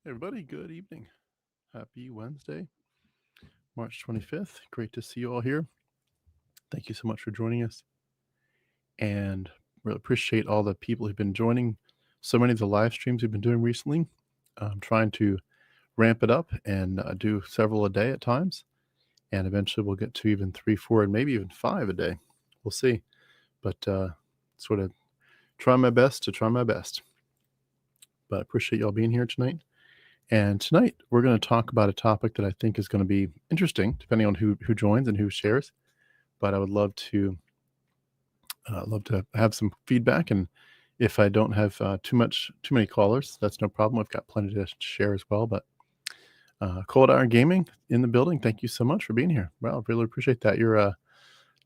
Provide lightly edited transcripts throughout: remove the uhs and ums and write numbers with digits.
Hey everybody, good evening. Happy Wednesday, March 25th. Great to see you all here. Thank you so much for joining us. And really appreciate all the people who've been joining so many of the live streams we've been doing recently. I'm trying to ramp it up and do several a day at times. And eventually we'll get to even 3, 4, and maybe even 5 a day. We'll see. But sort of try my best to try my best. But I appreciate y'all being here tonight. And tonight we're going to talk about a topic that I think is going to be interesting, depending on who joins and who shares. But I would love to have some feedback, and if I don't have too many callers, that's no problem. I've got plenty to share as well. But Cold Iron Gaming in the building, thank you so much for being here. Well, I really appreciate that. You're a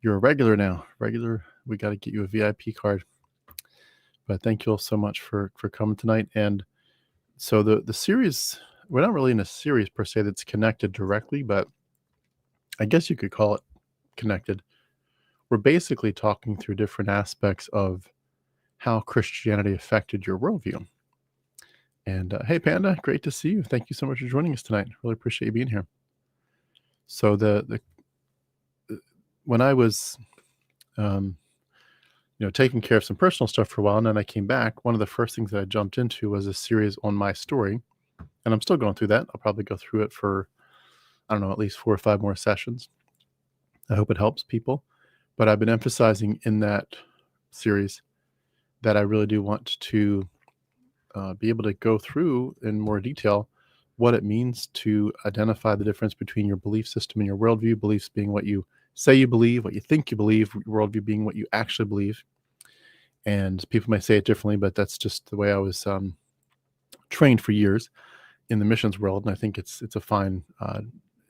regular now. Regular. We got to get you a VIP card. But thank you all so much for coming tonight. And so the series, we're not really in a series per se that's connected directly, but I guess you could call it connected. We're basically talking through different aspects of how Christianity affected your worldview. And hey, Panda, great to see you. Thank you so much for joining us tonight. Really appreciate you being here. So when I was taking care of some personal stuff for a while, and then I came back, one of the first things that I jumped into was a series on my story. And I'm still going through that. I'll probably go through it for, I don't know, at least 4 or 5 more sessions. I hope it helps people. But I've been emphasizing in that series that I really do want to be able to go through in more detail what it means to identify the difference between your belief system and your worldview, beliefs being what you say you believe, what you think you believe, worldview being what you actually believe. And people may say it differently, but that's just the way I was trained for years in the missions world. And I think it's a fine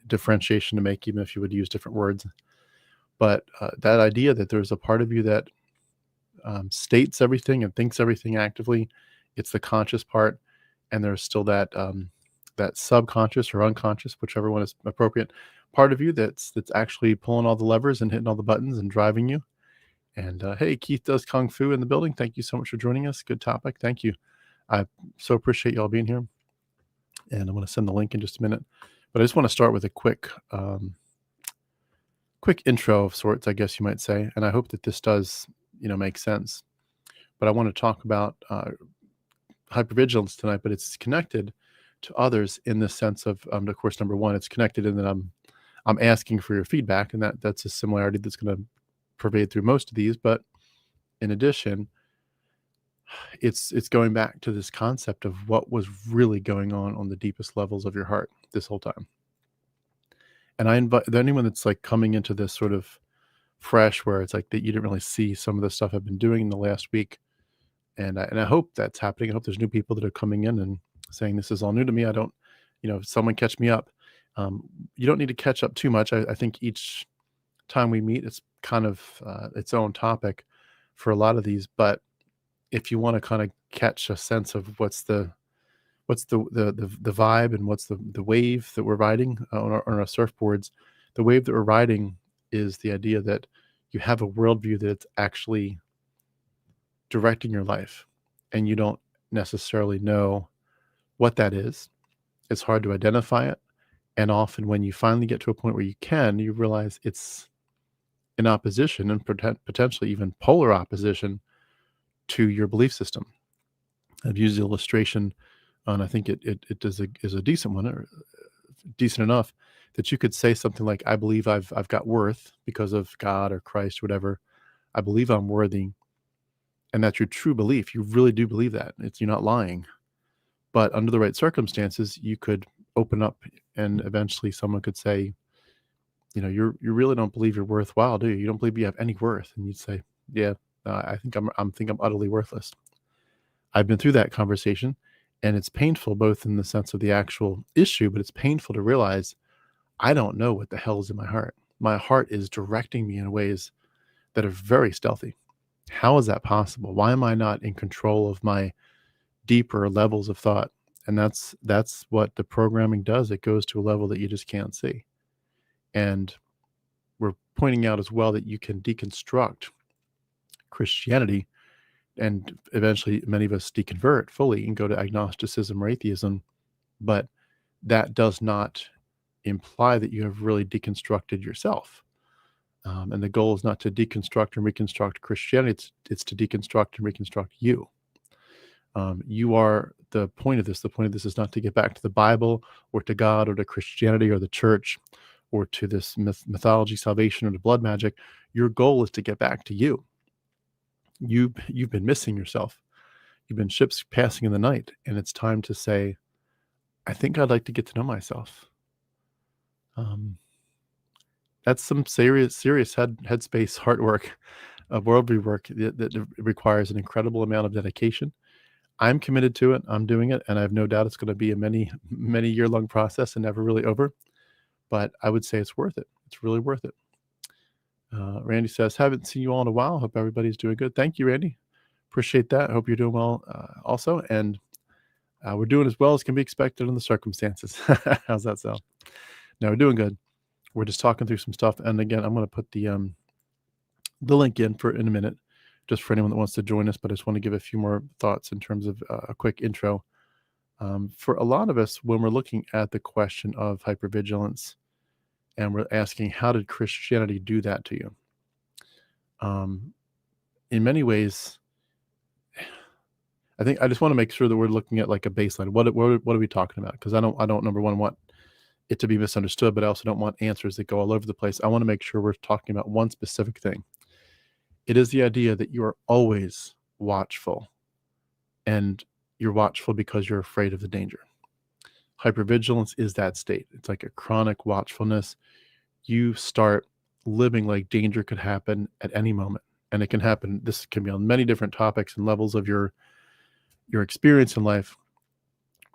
differentiation to make, even if you would use different words. But that idea that there's a part of you that states everything and thinks everything actively, it's the conscious part, and there's still that subconscious or unconscious, whichever one is appropriate, part of you that's actually pulling all the levers and hitting all the buttons and driving you. And hey, Keith does Kung Fu in the building. Thank you so much for joining us. Good topic. Thank you. I so appreciate y'all being here. And I'm going to send the link in just a minute. But I just want to start with a quick intro of sorts, I guess you might say. And I hope that this does, make sense. But I want to talk about hypervigilance tonight, but it's connected to others in the sense of course, number one, it's connected in that I'm asking for your feedback, and that's a similarity that's going to pervade through most of these. But in addition, it's going back to this concept of what was really going on the deepest levels of your heart this whole time. And I invite anyone that's like coming into this sort of fresh, where it's like that you didn't really see some of the stuff I've been doing in the last week. And I hope that's happening. I hope there's new people that are coming in and saying, this is all new to me. I don't, someone catch me up. You don't need to catch up too much. I think each time we meet, it's kind of its own topic for a lot of these. But if you want to kind of catch a sense of what's the vibe and what's the wave that we're riding on our surfboards, the wave that we're riding is the idea that you have a worldview that's actually directing your life, and you don't necessarily know what that is. It's hard to identify it, and often when you finally get to a point where you realize it's in opposition, and potentially even polar opposition to your belief system. I've used the illustration, and I think it is a decent one, or decent enough that you could say something like, I believe I've got worth because of God or Christ or whatever. I believe I'm worthy. And that's your true belief. You really do believe that. You're not lying. But under the right circumstances, you could open up, and eventually someone could say, you really don't believe you're worthwhile, do you? You don't believe you have any worth. And you'd say, yeah, I think I'm utterly worthless. I've been through that conversation, and it's painful both in the sense of the actual issue, but it's painful to realize I don't know what the hell is in my heart. My heart is directing me in ways that are very stealthy. How is that possible? Why am I not in control of my deeper levels of thought? And that's what the programming does. It goes to a level that you just can't see. And we're pointing out as well that you can deconstruct Christianity, and eventually many of us deconvert fully and go to agnosticism or atheism but that does not imply that you have really deconstructed yourself. And the goal is not to deconstruct and reconstruct Christianity. It's to deconstruct and reconstruct you. You are the point of this. The point of this is not to get back to the Bible or to God or to Christianity or the church or to this mythology, salvation, or the blood magic. Your goal is to get back to you. You've been missing yourself. You've been ships passing in the night, and it's time to say, I think I'd like to get to know myself. That's some serious headspace, heart work, worldview work that requires an incredible amount of dedication. I'm committed to it. I'm doing it, and I have no doubt it's going to be a many year long process and never really over. But I would say it's worth it. It's really worth it. Randy says, haven't seen you all in a while. Hope everybody's doing good. Thank you, Randy. Appreciate that. Hope you're doing well also. And we're doing as well as can be expected in the circumstances. How's that sound? No, we're doing good. We're just talking through some stuff. And again, I'm going to put the link in a minute, just for anyone that wants to join us. But I just want to give a few more thoughts in terms of a quick intro. For a lot of us, when we're looking at the question of hypervigilance, and we're asking, how did Christianity do that to you? In many ways, I think I just want to make sure that we're looking at like a baseline. What are we talking about? Because I don't number one want it to be misunderstood, but I also don't want answers that go all over the place. I want to make sure we're talking about one specific thing. It is the idea that you are always watchful, and you're watchful because you're afraid of the danger. Hypervigilance is that state. It's like a chronic watchfulness. You start living like danger could happen at any moment. And it can happen. This can be on many different topics and levels of your experience in life.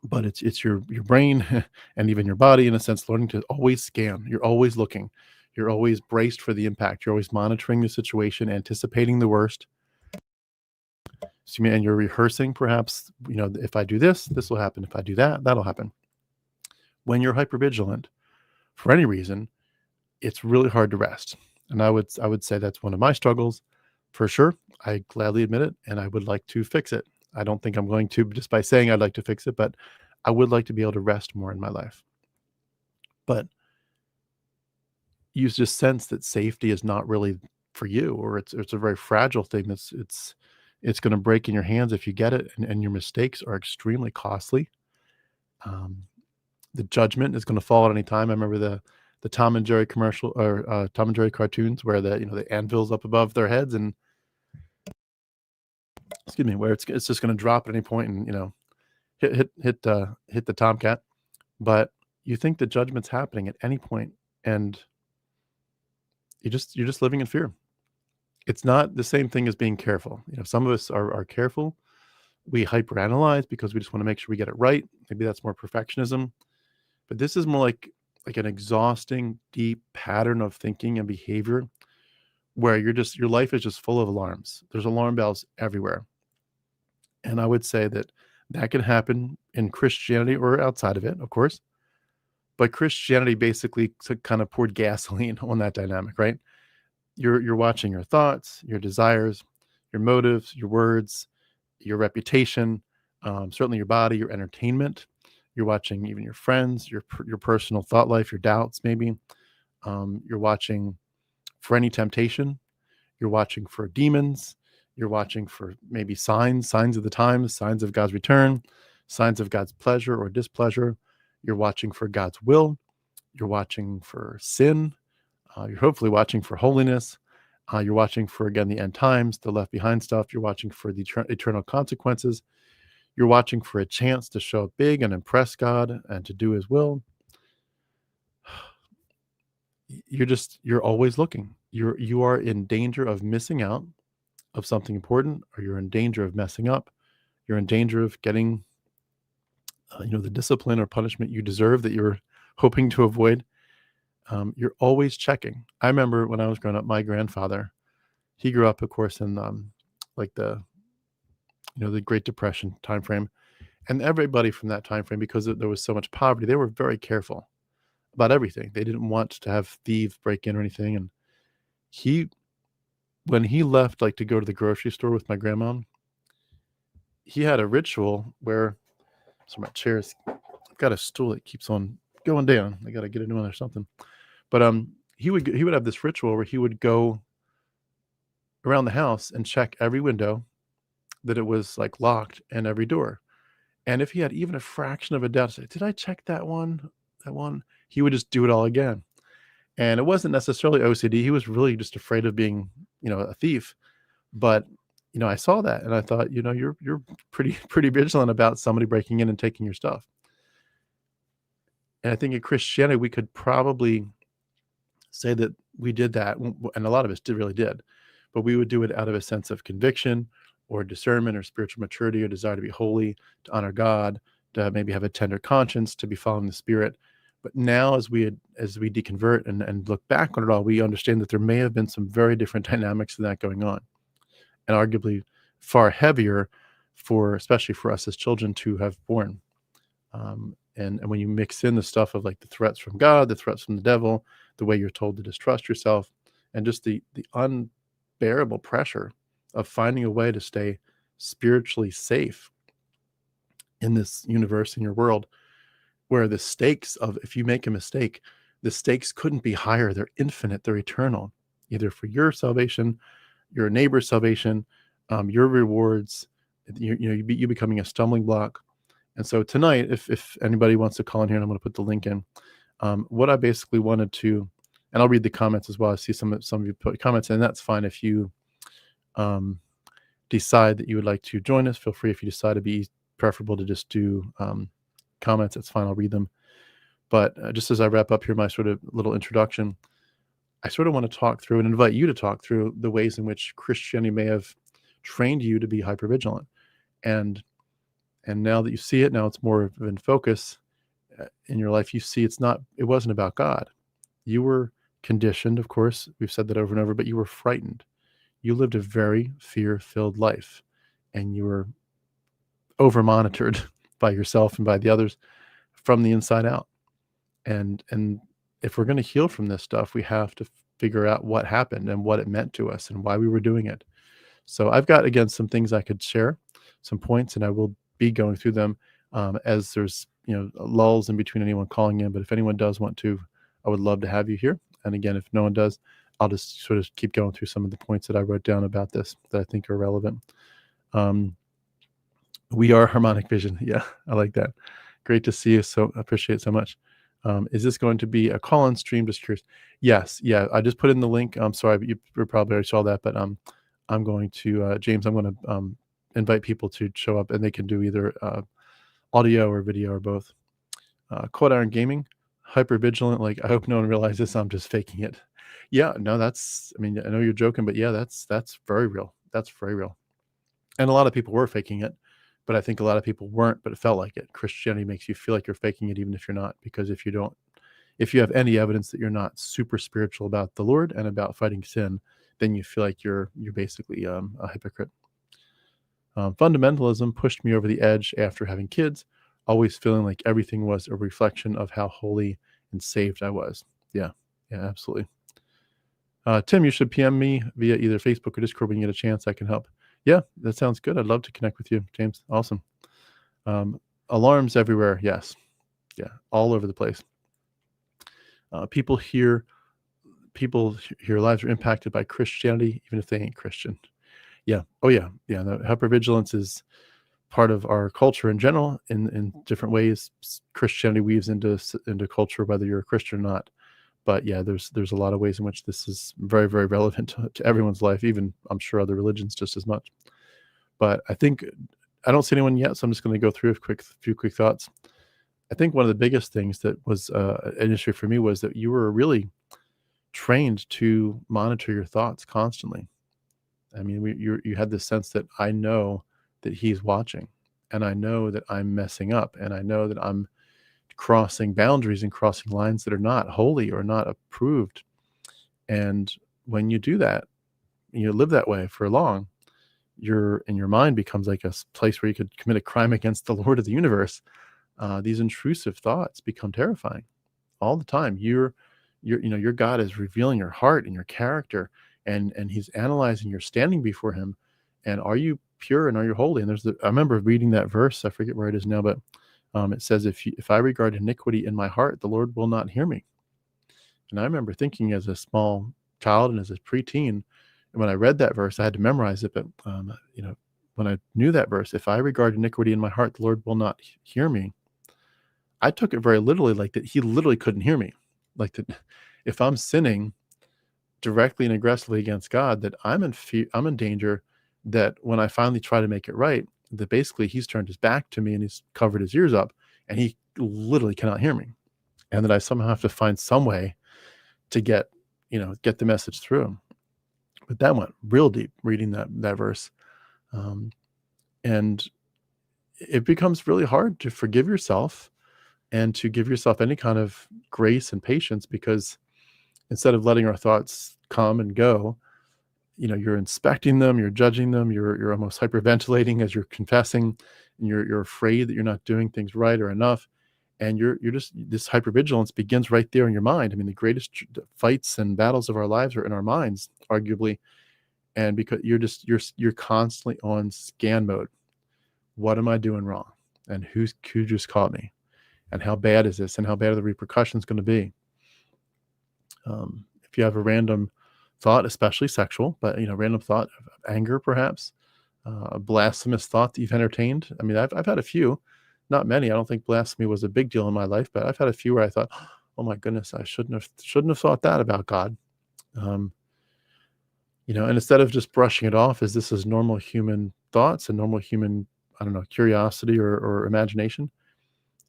But it's your brain and even your body, in a sense, learning to always scan. You're always looking. You're always braced for the impact. You're always monitoring the situation, anticipating the worst. And you're rehearsing, perhaps, if I do this, this will happen. If I do that, that'll happen. When you're hypervigilant, for any reason, it's really hard to rest. And I would say that's one of my struggles, for sure. I gladly admit it, and I would like to fix it. I don't think I'm going to just by saying I'd like to fix it, but I would like to be able to rest more in my life. But you just sense that safety is not really for you, or it's a very fragile thing. It's going to break in your hands if you get it, and your mistakes are extremely costly. The judgment is going to fall at any time. I remember the Tom and Jerry commercial, or Tom and Jerry cartoons, where the anvil's up above their heads, and where it's just going to drop at any point, and hit the tomcat. But you think the judgment's happening at any point, and you're just living in fear. It's not the same thing as being careful. Some of us are careful. We hyperanalyze because we just want to make sure we get it right. Maybe that's more perfectionism. But this is more like an exhausting, deep pattern of thinking and behavior where your life is just full of alarms. There's alarm bells everywhere. And I would say that can happen in Christianity or outside of it, of course. But Christianity basically kind of poured gasoline on that dynamic, right? You're watching your thoughts, your desires, your motives, your words, your reputation, certainly your body, your entertainment. You're watching even your friends, your personal thought life, your doubts, maybe. You're watching for any temptation. You're watching for demons. You're watching for maybe signs of the times, signs of God's return, signs of God's pleasure or displeasure. You're watching for God's will. You're watching for sin. You're hopefully watching for holiness. You're watching for, again, the end times, the left behind stuff. You're watching for the eternal consequences. You're watching for a chance to show up big and impress God and to do his will. You're always looking. You are in danger of missing out of something important, or you're in danger of messing up. You're in danger of getting, the discipline or punishment you deserve that you're hoping to avoid. You're always checking. I remember when I was growing up, my grandfather, he grew up, of course, in the Great Depression time frame, and everybody from that time frame, because there was so much poverty, they were very careful about everything. They didn't want to have thieves break in or anything. And when he left, to go to the grocery store with my grandma, he had a ritual where, so my chair is got a stool that keeps on going down. I got to get a new one or something. But he would have this ritual where he would go around the house and check every window that it was like locked and every door. And if he had even a fraction of a doubt, say, did I check that one? That one? He would just do it all again. And it wasn't necessarily OCD. He was really just afraid of being, a thief. But, I saw that and I thought, you're pretty vigilant about somebody breaking in and taking your stuff. And I think in Christianity, we could probably say that we did that, and a lot of us really did, but we would do it out of a sense of conviction or discernment or spiritual maturity or desire to be holy, to honor God, to maybe have a tender conscience, to be following the Spirit. But now as we deconvert and look back on it all, we understand that there may have been some very different dynamics of that going on, and arguably far heavier especially for us as children to have borne. And when you mix in the stuff of like the threats from God, the threats from the devil, the way you're told to distrust yourself, and just the unbearable pressure of finding a way to stay spiritually safe in this universe, in your world, where the stakes of, if you make a mistake, the stakes couldn't be higher. They're infinite. They're eternal, either for your salvation, your neighbor's salvation, your rewards, you becoming a stumbling block. And so tonight, if anybody wants to call in here, and I'm going to put the link in, what I basically wanted to, and I'll read the comments as well. I see some of you put comments, and that's fine. If you decide that you would like to join us, feel free. If you decide to be preferable to just do comments, that's fine. I'll read them. But just as I wrap up here, my sort of little introduction, I sort of want to talk through and invite you to talk through the ways in which Christianity may have trained you to be hypervigilant. And now that you see it, now it's more in focus in your life. You see it wasn't about God. You were conditioned, of course, we've said that over and over, but you were frightened. You lived a very fear-filled life, and you were over-monitored by yourself and by the others from the inside out. And if we're going to heal from this stuff, we have to figure out what happened and what it meant to us and why we were doing it. So I've got, again, some things I could share, some points, and I will be going through them as there's lulls in between anyone calling in. But if anyone does want to, I would love to have you here. And again, if no one does, I'll just sort of keep going through some of the points that I wrote down about this that I think are relevant. We are Harmonic Vision. Yeah, I like that. Great to see you. So I appreciate it so much. Is this going to be a call-in stream? Just curious. Yes. Yeah. I just put in the link. I'm sorry, you probably already saw that, but I'm going to, James, I'm going to invite people to show up, and they can do either audio or video or both. Cold Iron Gaming, hypervigilant. Like, I hope no one realizes I'm just faking it. Yeah, no, I mean, I know you're joking, but yeah, that's very real. That's very real. And a lot of people were faking it, but I think a lot of people weren't, but it felt like it. Christianity makes you feel like you're faking it, even if you're not, because if you have any evidence that you're not super spiritual about the Lord and about fighting sin, then you feel like you're basically a hypocrite. Fundamentalism pushed me over the edge after having kids, always feeling like everything was a reflection of how holy and saved I was. Yeah, absolutely. Tim, you should PM me via either Facebook or Discord when you get a chance. I can help. Yeah, that sounds good. I'd love to connect with you, James. Awesome. Alarms everywhere. Yes. Yeah, all over the place. People's lives are impacted by Christianity, even if they ain't Christian. Yeah. Oh, yeah. Yeah. The hypervigilance is part of our culture in general in different ways. Christianity weaves into culture, whether you're a Christian or not. But yeah, there's a lot of ways in which this is very, very relevant to everyone's life, even I'm sure other religions just as much. But I think I don't see anyone yet, so I'm just going to go through a few quick thoughts. I think one of the biggest things that was an issue for me was that you were really trained to monitor your thoughts constantly. I mean, you had this sense that I know that he's watching, and I know that I'm messing up, and I know that I'm crossing boundaries and crossing lines that are not holy or not approved. And when you do that, you live that way for long, your mind becomes like a place where you could commit a crime against the Lord of the universe. These intrusive thoughts become terrifying all the time. Your God is revealing your heart and your character, and he's analyzing your standing before him. And are you pure and are you holy? And I remember reading that verse, I forget where it is now, but It says, if I regard iniquity in my heart, the Lord will not hear me. And I remember thinking as a small child and as a preteen, and when I read that verse, I had to memorize it. But when I knew that verse, if I regard iniquity in my heart, the Lord will not hear me. I took it very literally, like that He literally couldn't hear me, like that if I'm sinning directly and aggressively against God, that I'm in fear, I'm in danger. That when I finally try to make it right, that basically He's turned His back to me and He's covered His ears up, and He literally cannot hear me, and that I somehow have to find some way to get the message through Him. But that went real deep reading that verse, and it becomes really hard to forgive yourself and to give yourself any kind of grace and patience, because instead of letting our thoughts come and go, you're inspecting them, you're judging them, you're almost hyperventilating as you're confessing, and you're afraid that you're not doing things right or enough, and you're just, this hypervigilance begins right there in your mind. I mean, the greatest fights and battles of our lives are in our minds, arguably, and because you're constantly on scan mode. What am I doing wrong? And who just caught me? And how bad is this? And how bad are the repercussions going to be? If you have a random thought, especially sexual, but random thought of anger, perhaps a blasphemous thought that you've entertained. I mean, I've had a few, not many. I don't think blasphemy was a big deal in my life, but I've had a few where I thought, oh my goodness, I shouldn't have thought that about God. And instead of just brushing it off as this is normal human thoughts and normal human, I don't know, curiosity or imagination,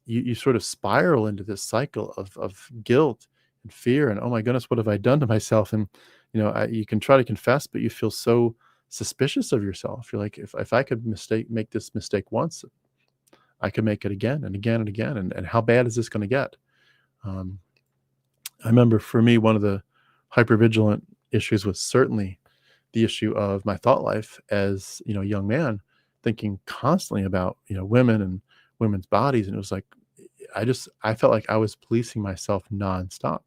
you sort of spiral into this cycle of guilt and fear and, oh my goodness, what have I done to myself? And you can try to confess, but you feel so suspicious of yourself. You're like, if I could make this mistake once, I could make it again and again and again. And how bad is this going to get? I remember for me, one of the hypervigilant issues was certainly the issue of my thought life as a young man, thinking constantly about women and women's bodies, and it was like I felt like I was policing myself nonstop.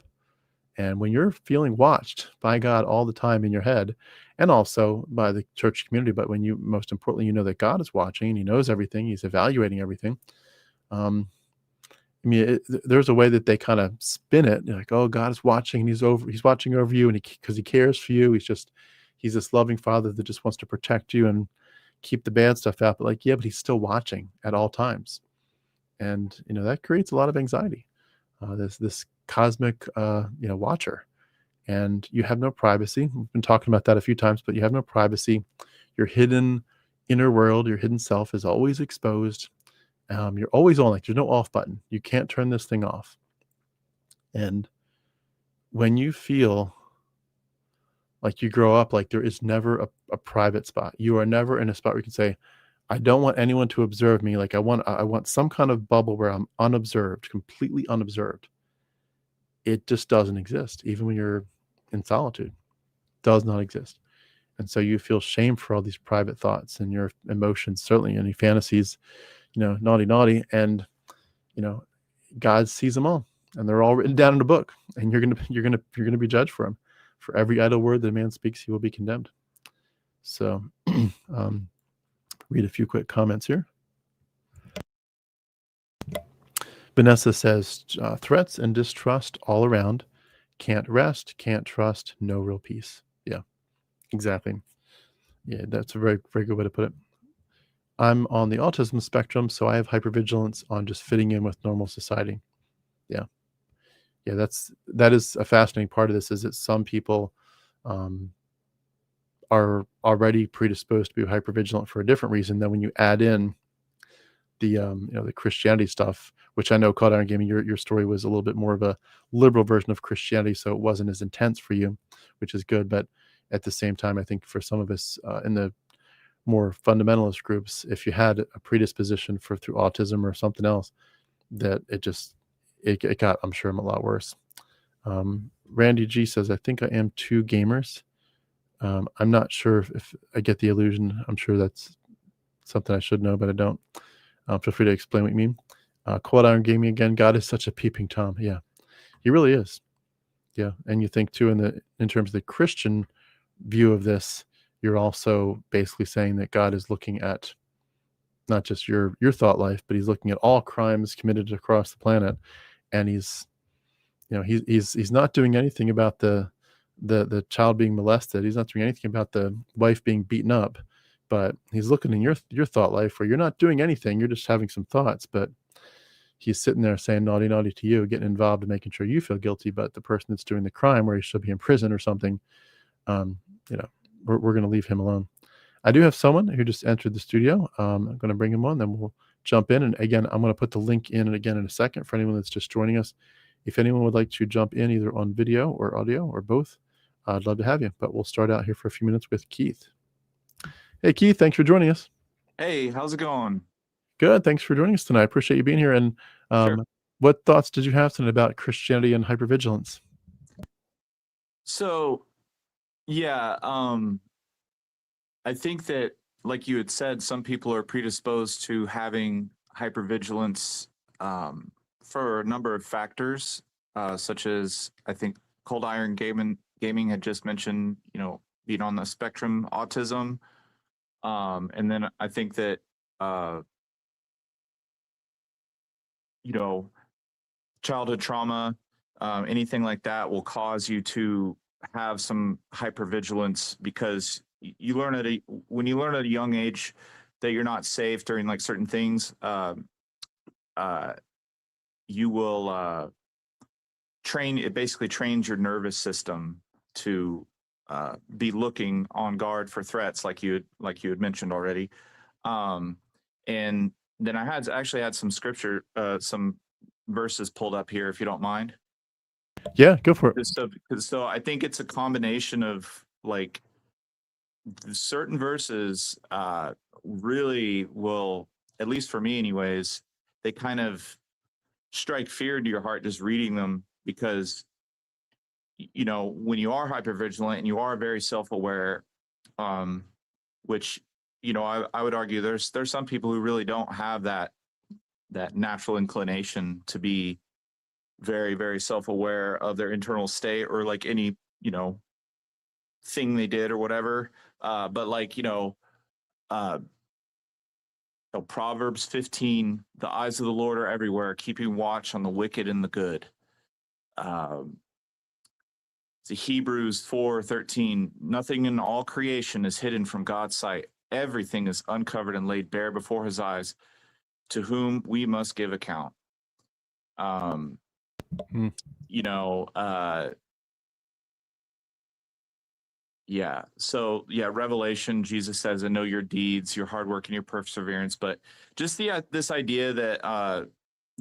And when you're feeling watched by God all the time in your head, and also by the church community, but when you, most importantly, that God is watching and He knows everything, He's evaluating everything. I mean, there's a way that they kind of spin it. You're like, oh, God is watching, and He's watching over you, and because He cares for you. He's this loving Father that just wants to protect you and keep the bad stuff out. But but He's still watching at all times. And, that creates a lot of anxiety. This cosmic, watcher, and you have no privacy. We've been talking about that a few times, but you have no privacy. Your hidden inner world, your hidden self is always exposed. You're always on, like there's no off button. You can't turn this thing off. And when you feel like you grow up, like there is never a private spot. You are never in a spot where you can say, I don't want anyone to observe me. Like I want some kind of bubble where I'm unobserved, completely unobserved. It just doesn't exist. Even when you're in solitude, does not exist. And so you feel shame for all these private thoughts and your emotions, certainly any fantasies, naughty. And, God sees them all, and they're all written down in a book, and you're going to be judged for them. For every idle word that a man speaks, he will be condemned. So, read a few quick comments here. Vanessa says, threats and distrust all around. Can't rest, can't trust, no real peace. Yeah, exactly. Yeah, that's a very, very good way to put it. I'm on the autism spectrum, so I have hypervigilance on just fitting in with normal society. Yeah. Yeah, that is a fascinating part of this, is that some people are already predisposed to be hypervigilant for a different reason. Then when you add in the the Christianity stuff, which I know, Caught Iron Gaming, your story was a little bit more of a liberal version of Christianity, so it wasn't as intense for you, which is good. But at the same time, I think for some of us in the more fundamentalist groups, if you had a predisposition through autism or something else, that it got, I'm sure, a lot worse. Randy G says, I think I am two gamers. I'm not sure if I get the illusion. I'm sure that's something I should know, but I don't. Feel free to explain what you mean. Quad Iron Gaming again. God is such a peeping Tom. Yeah, He really is. Yeah, and you think too, in terms of the Christian view of this, you're also basically saying that God is looking at not just your thought life, but he's looking at all crimes committed across the planet, and he's he's not doing anything about the child being molested. He's not doing anything about the wife being beaten up, but he's looking in your thought life where you're not doing anything. You're just having some thoughts, but he's sitting there saying naughty, naughty to you, getting involved and making sure you feel guilty. But the person that's doing the crime, where he should be in prison or something, um, we're going to leave him alone. I do have someone who just entered the studio. I'm going to bring him on, then we'll jump in. And again, I'm going to put the link in again in a second for anyone that's just joining us. If anyone would like to jump in either on video or audio or both, I'd love to have you. But we'll start out here for a few minutes with Keith. Hey, Keith, thanks for joining us. Hey, how's it going? Good. Thanks for joining us tonight. I appreciate you being here. And Sure. what thoughts did you have tonight about Christianity and hypervigilance? So, yeah, I think that, like you had said, some people are predisposed to having hypervigilance for a number of factors, such as, I think Cold Iron Gaming had just mentioned, being on the spectrum, autism. And then I think that, childhood trauma, anything like that will cause you to have some hypervigilance, because when you learn at a young age that you're not safe during like certain things, you will it basically trains your nervous system to be looking on guard for threats, like you had mentioned already. And then I actually had some scripture, some verses pulled up here, if you don't mind. Yeah, go for it. So I think it's a combination of like certain verses really will, at least for me anyways, they kind of strike fear into your heart just reading them, because when you are hypervigilant and you are very self-aware, which I would argue there's some people who really don't have that natural inclination to be very, very self-aware of their internal state, or like any thing they did or whatever, but like Proverbs 15, the eyes of the Lord are everywhere, keeping watch on the wicked and the good. The Hebrews 4:13, nothing in all creation is hidden from God's sight. Everything is uncovered and laid bare before his eyes, to whom we must give account. Yeah. So yeah, Revelation, Jesus says, I know your deeds, your hard work, and your perseverance. But just this idea that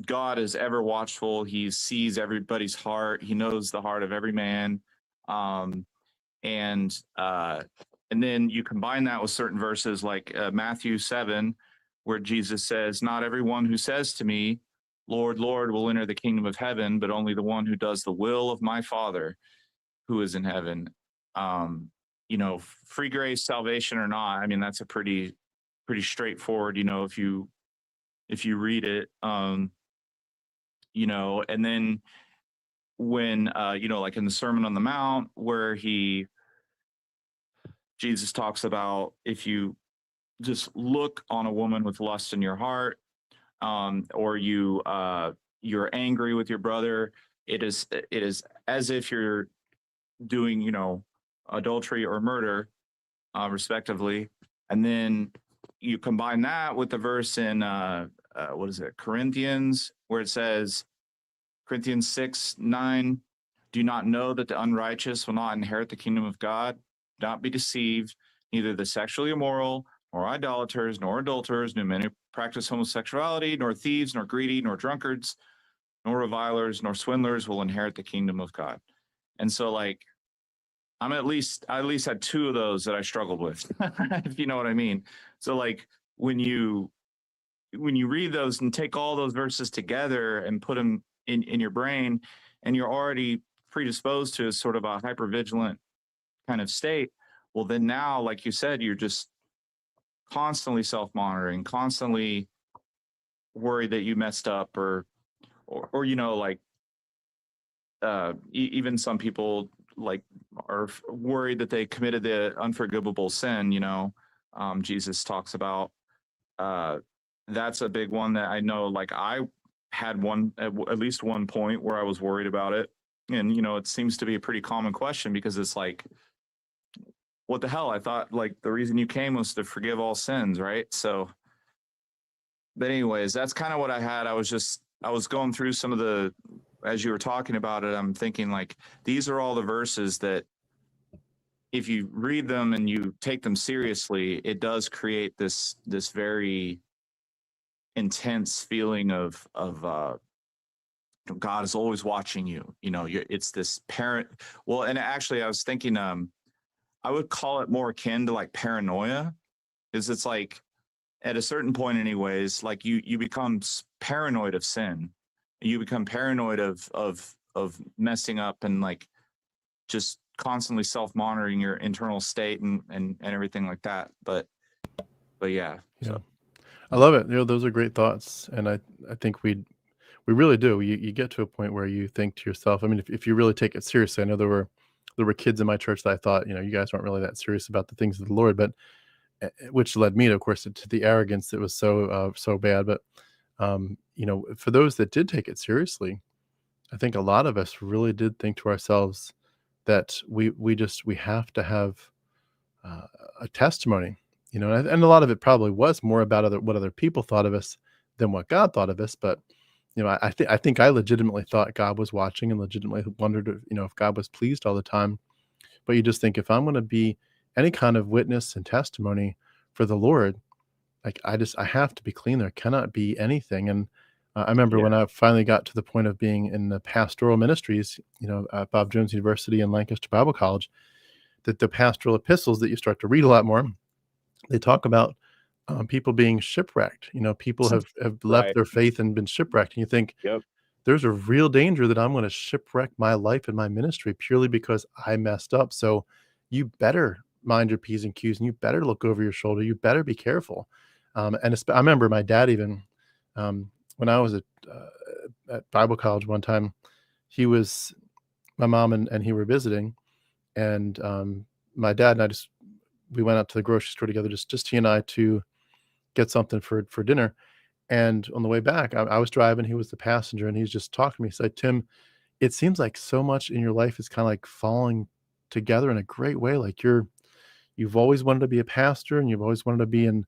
God is ever watchful. He sees everybody's heart. He knows the heart of every man. And then you combine that with certain verses like Matthew 7, where Jesus says, not everyone who says to me, Lord, Lord, will enter the kingdom of heaven, but only the one who does the will of my Father who is in heaven. Free grace, salvation or not, I mean, that's a pretty straightforward, if you read it, and then when, like in the Sermon on the Mount, where Jesus talks about, if you just look on a woman with lust in your heart, or you're angry with your brother, it is as if you're doing, adultery or murder, respectively. And then you combine that with the verse in Corinthians, where it says, Corinthians 6:9, do you not know that the unrighteous will not inherit the kingdom of God? Do not be deceived, neither the sexually immoral, nor idolaters, nor adulterers, nor men who practice homosexuality, nor thieves, nor greedy, nor drunkards, nor revilers, nor swindlers will inherit the kingdom of God. And so, like, I at least had two of those that I struggled with, if you know what I mean. So, like, when you read those and take all those verses together and put them in your brain, and you're already predisposed to sort of a hypervigilant kind of state, well, then now, like you said, you're just constantly self-monitoring, constantly worried that you messed up, or like, even some people like are worried that they committed the unforgivable sin. Jesus talks about that's a big one that I know, like I had one at least one point where I was worried about it. And, it seems to be a pretty common question because it's like, what the hell? I thought like the reason you came was to forgive all sins, right? So, but anyways, that's kind of what I had. I was going through some of as you were talking about it, I'm thinking like, these are all the verses that if you read them and you take them seriously, it does create this very intense feeling of God is always watching you. It's this parent. Well, and actually, I was thinking, I would call it more akin to like paranoia, is it's like at a certain point, anyways, like you become paranoid of sin, you become paranoid of messing up and like just constantly self-monitoring your internal state and everything like that. But yeah. Yeah. I love it. Those are great thoughts. And I think we really do. You get to a point where you think to yourself, I mean, if you really take it seriously, I know there were kids in my church that I thought, you guys aren't really that serious about the things of the Lord, but which led me to, of course, to the arrogance that was so bad. But, for those that did take it seriously, I think a lot of us really did think to ourselves that we have to have uh, a testimony, and a lot of it probably was more about what other people thought of us than what God thought of us. But I think I legitimately thought God was watching and legitimately wondered if God was pleased all the time. But you just think, if I'm going to be any kind of witness and testimony for the Lord, like I have to be clean. There cannot be anything. And I remember Yeah. when I finally got to the point of being in the pastoral ministries, at Bob Jones University and Lancaster Bible College, that the pastoral epistles that you start to read a lot more, they talk about people being shipwrecked. People have left Right. their faith and been shipwrecked. And you think, Yep. there's a real danger that I'm going to shipwreck my life and my ministry purely because I messed up. So you better mind your P's and Q's, and you better look over your shoulder. You better be careful. I remember my dad even, when I was at Bible college one time, my mom and he were visiting, and my dad and we went out to the grocery store together, just he and I, to get something for dinner. And on the way back, I was driving, he was the passenger, and he's just talking to me. He said, "Tim, it seems like so much in your life is kind of like falling together in a great way. Like you've always wanted to be a pastor, and you've always wanted to be in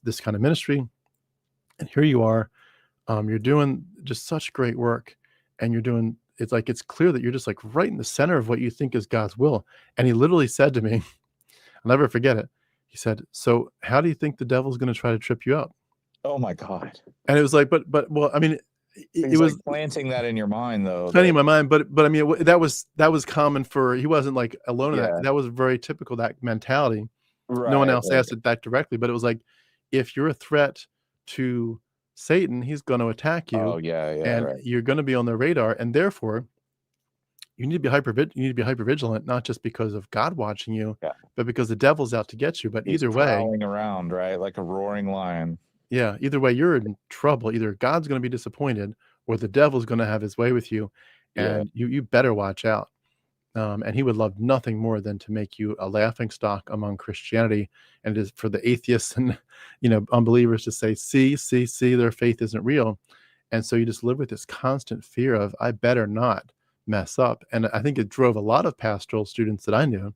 this kind of ministry. And here you are, you're doing just such great work, and it's like, it's clear that you're just like right in the center of what you think is God's will." And he literally said to me, I'll never forget it. He said, "So how do you think the devil's going to try to trip you up?" Oh my God. And it was like, well, I mean, it He's like was planting that in your mind, though. plenty in That my mind, but I mean, that was common for, he wasn't like alone in that. yeah. That was very typical, that mentality. No one Right. else Right. asked it that directly, but it was like, if you're a threat to Satan, he's going to attack Oh you, yeah. Yeah. and Right. you're going to be on their radar, and therefore you need to be hyper vigilant, not just because of God watching you, Yeah. but because the devil's out to get you. But He's either way, prowling around, right, like a roaring lion. yeah, either way, you're in trouble. Either God's going to be disappointed, or the devil's going to have his way with you, Yeah. and you better watch out. And he would love nothing more than to make you a laughing stock among Christianity, and it is for the atheists and unbelievers to say, see, their faith isn't real. And so you just live with this constant fear of, I better not mess up. And I think it drove a lot of pastoral students that I knew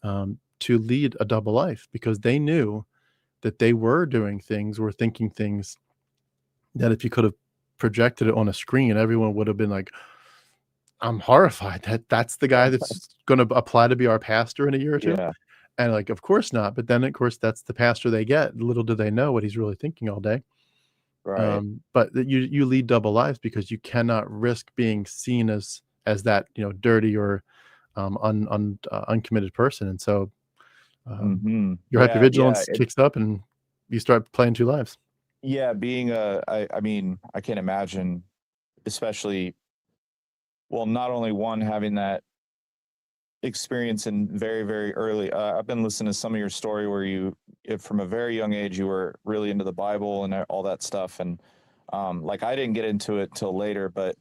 to lead a double life, because they knew that they were doing things or thinking things that, if you could have projected it on a screen, everyone would have been like, I'm horrified that that's the guy that's going to apply to be our pastor in a year or two. Yeah. And like, of course not. But then, of course, that's the pastor they get. Little do they know what he's really thinking all day. Right. But that you lead double lives because you cannot risk being seen as that dirty or uncommitted person. And so Mm-hmm. your Yeah. Yeah. hypervigilance kicks up, and you start playing two lives. Yeah. I mean, I can't imagine, especially, well, not only one having that experience in very, very early. I've been listening to some of your story where if from a very young age, you were really into the Bible and all that stuff. And like, I didn't get into it till later, but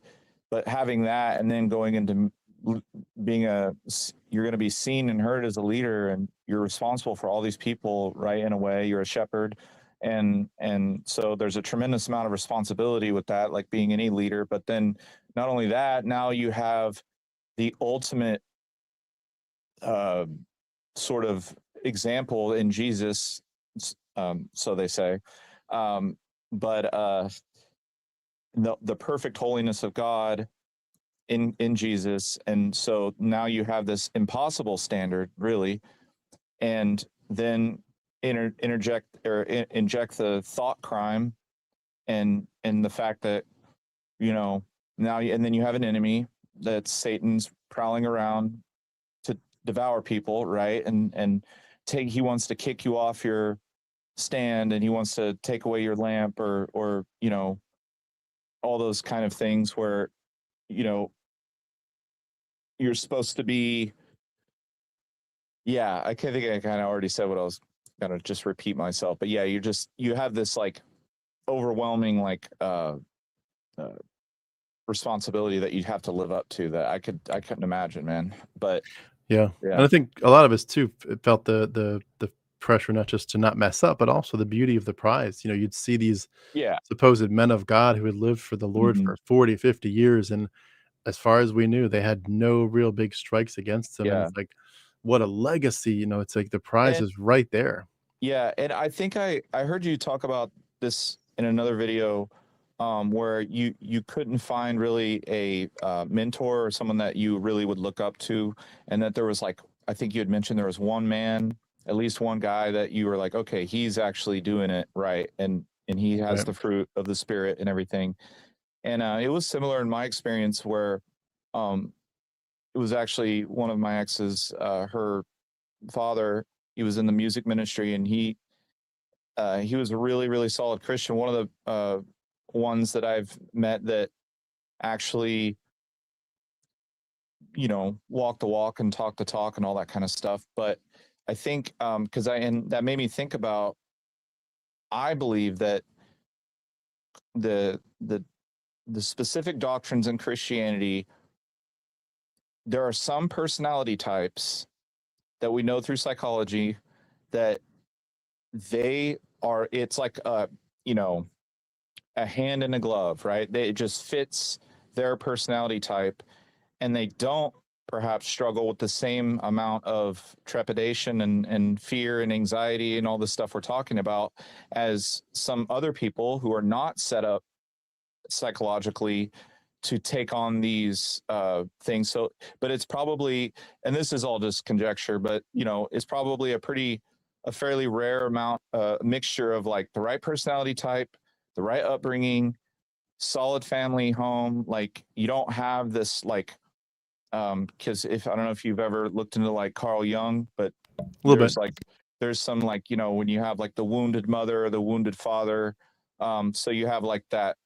having that and then going into being you're going to be seen and heard as a leader, and you're responsible for all these people, right? In a way, you're a shepherd, And so there's a tremendous amount of responsibility with that, like being any leader. But then not only that, now you have the ultimate sort of example in Jesus, so they say, but the perfect holiness of God in Jesus. And so now you have this impossible standard, really, and then inject the thought crime and the fact that, you know, now and then you have an enemy that Satan's prowling around to devour people, right? And he wants to kick you off your stand, and he wants to take away your lamp, or you know, all those kind of things where, you know, you're supposed to be. Yeah, I think I kind of already said what I was gonna just repeat myself, but yeah, you have this like overwhelming like responsibility that you'd have to live up to that I couldn't imagine, man. But Yeah. And I think a lot of us too felt the pressure not just to not mess up, but also the beauty of the prize. You know, you'd see these yeah, supposed men of God who had lived for the Lord mm-hmm. for 40, 50 years, and as far as we knew, they had no real big strikes against them, and Yeah. it's like, what a legacy, you know, it's like the prize And is right there. yeah, and I think I heard you talk about this in another video, where you couldn't find really a mentor or someone that you really would look up to, and that there was like, I think you had mentioned there was one man, at least one guy that you were like, okay, he's actually doing it right, and he has Right. the fruit of the spirit and everything. And it was similar in my experience where um, it was actually one of my exes, her father. He was in the music ministry, and he was a really, really solid Christian. One of the ones that I've met that actually, you know, walk the walk and talk the talk and all that kind of stuff. But I think because and that made me think about, I believe that the the the specific doctrines in Christianity, there are some personality types that we know through psychology that they are, it's like you know, a hand in a glove, right? It just fits their personality type, and they don't perhaps struggle with the same amount of trepidation and fear and anxiety and all the stuff we're talking about as some other people who are not set up psychologically to take on these things. So, but it's probably, and this is all just conjecture, but you know, it's probably a fairly rare amount, mixture of like the right personality type, the right upbringing, solid family home. Like you don't have this like, because if I don't know if you've ever looked into like Carl Jung, but A little bit. there's some like, you know, when you have like the wounded mother or the wounded father, so you have like that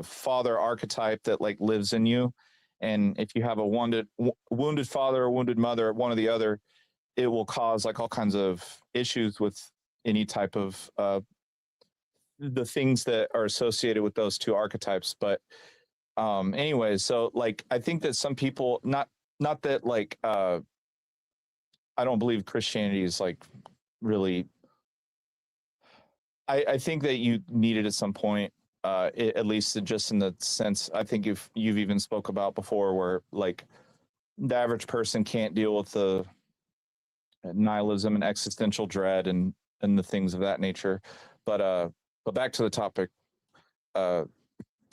father archetype that like lives in you, and if you have a wounded father or wounded mother, one or the other, it will cause like all kinds of issues with any type of the things that are associated with those two archetypes. But anyways, so like I think that some people, not that like I don't believe Christianity is like really, I think that you need it at some point, at least just in the sense, I think if you've even spoke about before where like the average person can't deal with the nihilism and existential dread and the things of that nature. But back to the topic.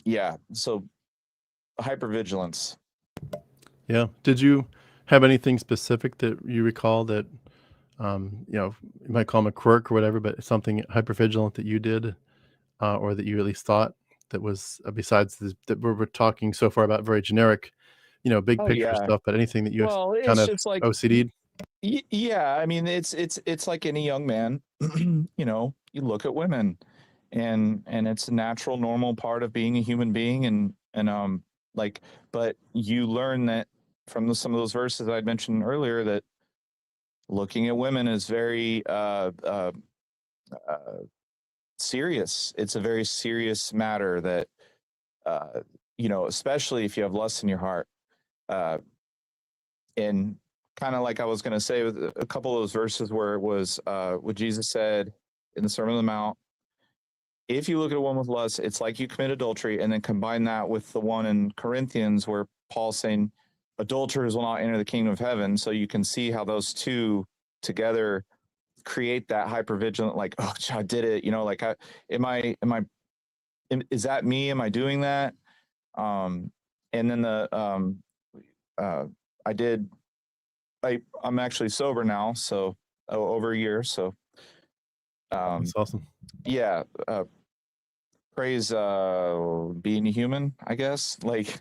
Yeah, so hypervigilance. Yeah. Did you have anything specific that you recall that, you know, you might call them a quirk or whatever, but something hypervigilant that you did, or that you at least thought that was, besides this, that we're talking so far about very generic, you know, big Oh picture yeah. stuff, but anything that you Well, kind it's of just like OCD'd? yeah, I mean it's like any young man, you know, you look at women, and it's a natural normal part of being a human being, and like, but you learn that from some of those verses I mentioned earlier, that looking at women is very uh, serious. It's a very serious matter that uh, you know, especially if you have lust in your heart. Uh, and kind of like I was going to say with a couple of those verses where it was what Jesus said. in the Sermon on the Mount, if you look at a woman with lust, it's like you commit adultery, and then combine that with the one in Corinthians where Paul's saying adulterers will not enter the kingdom of heaven. So you can see how those two together create that hypervigilant, like, oh, I did it. You know, like, is that me? Am I doing that? And then I'm actually sober now. So over a year. So, That's awesome. Yeah. Praise being a human, I guess. Like,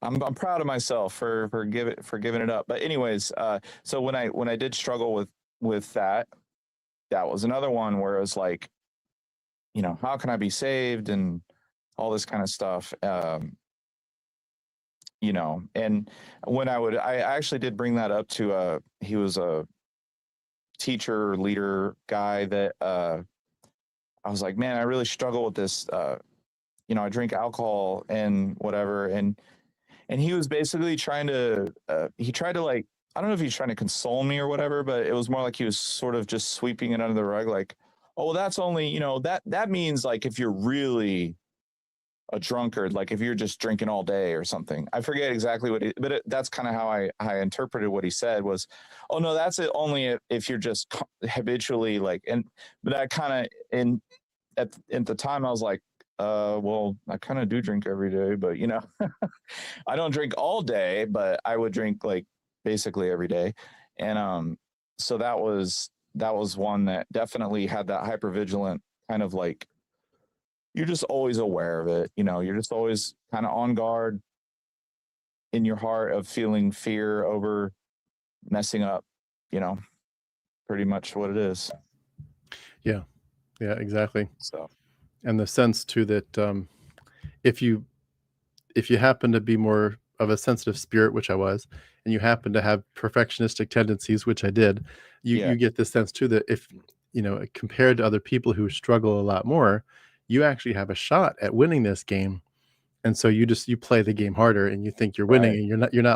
I'm proud of myself for giving it up. But anyways, so when I did struggle with that was another one where it was like, you know, how can I be saved and all this kind of stuff. You know, and when I actually did bring that up to he was a teacher leader guy that I was like, man, I really struggle with this. You know, I drink alcohol and whatever, and he was basically trying to he tried to, like, I don't know if he's trying to console me or whatever, but it was more like he was sort of just sweeping it under the rug, like, oh, well, that's only, you know, that means like if you're really a drunkard, like if you're just drinking all day or something. I forget exactly what he, but that's kind of how I interpreted what he said was, oh no, that's it only if you're just habitually like, but I kind of, at the time I was like, well, I kind of do drink every day, but you know, I don't drink all day, but I would drink like basically every day. And so that was one that definitely had that hypervigilant kind of like, you're just always aware of it. You know, you're just always kind of on guard in your heart of feeling fear over messing up, you know, pretty much what it is. Yeah. Yeah, exactly. So, And the sense too that if you happen to be more of a sensitive spirit, which I was, and you happen to have perfectionistic tendencies, which I did, yeah, you get this sense too that if, you know, compared to other people who struggle a lot more, you actually have a shot at winning this game. And so you play the game harder and you think you're winning, right. and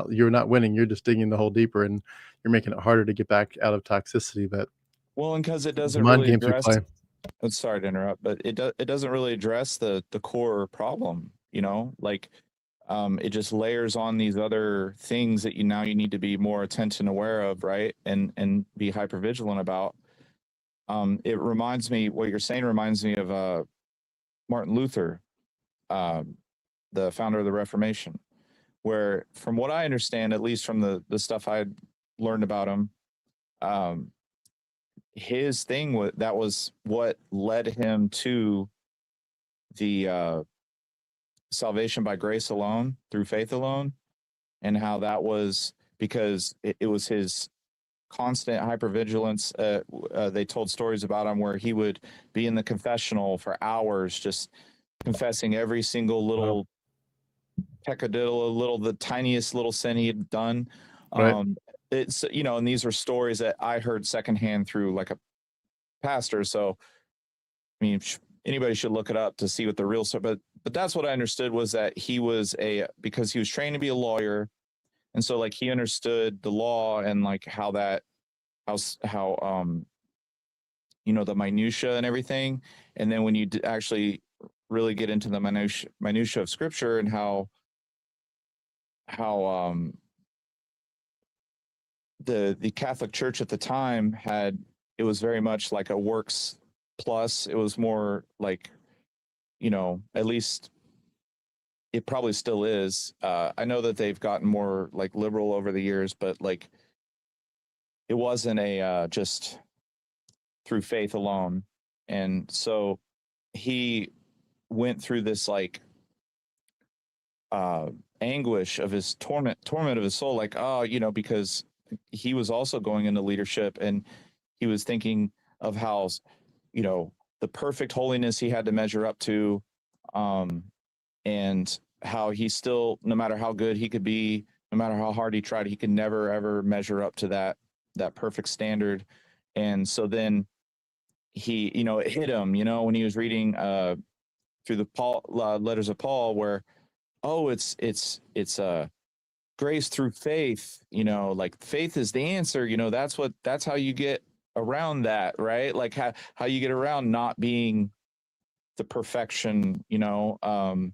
you're not winning. You're just digging the hole deeper and you're making it harder to get back out of toxicity. But Well, and because it the doesn't mind really games we address, play. I'm sorry to interrupt, but it doesn't really address the core problem, you know, like, it just layers on these other things that you need to be more attention aware of, right? And be hyper vigilant about. It reminds me, what you're saying reminds me of Martin Luther, the founder of the Reformation, where, from what I understand, at least from the stuff I learned about him, his thing was what led him to the salvation by grace alone, through faith alone, and how that was because it was his constant hypervigilance. They told stories about him where he would be in the confessional for hours, just confessing every single little peccadillo, the tiniest little sin he had done. Right. It's, you know, and these were stories that I heard secondhand through like a pastor. So, I mean, anybody should look it up to see what the real story. But that's what I understood, was that he was because he was trained to be a lawyer, and so like he understood the law and like how you know, the minutia and everything. And then when you actually really get into the minutia of Scripture and how the Catholic Church at the time it was very much like a works plus. It was more like, you know, at least it probably still is. I know that they've gotten more like liberal over the years, but like it wasn't just through faith alone. And so he went through this like anguish of his torment of his soul, like, oh, you know, because he was also going into leadership, and he was thinking of how, you know, the perfect holiness he had to measure up to, and how he still, no matter how good he could be, no matter how hard he tried, he could never ever measure up to that perfect standard. And so then he, you know, it hit him, you know, when he was reading through the letters of Paul, where, oh, it's grace through faith, you know, like faith is the answer, you know, that's how you get around that, right? Like how you get around not being the perfection, even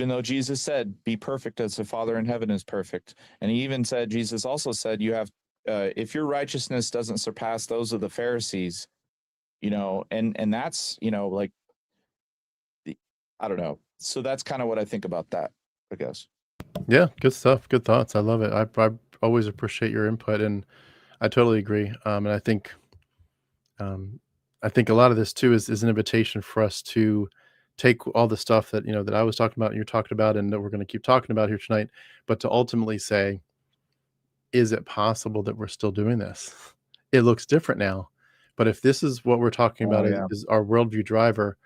though Jesus said, be perfect as the Father in heaven is perfect. And he even said, Jesus also said, you have, if your righteousness doesn't surpass those of the Pharisees, and that's, like, I don't know. So that's kind of what I think about that, I guess. Yeah, good stuff. Good thoughts. I love it. I always appreciate your input, and I totally agree. And um, I think a lot of this too is an invitation for us to take all the stuff that that I was talking about and you're talking about, and that we're going to keep talking about here tonight, but to ultimately say, is it possible that we're still doing this? It looks different now, but if this is what we're talking Oh about yeah. is our worldview driver,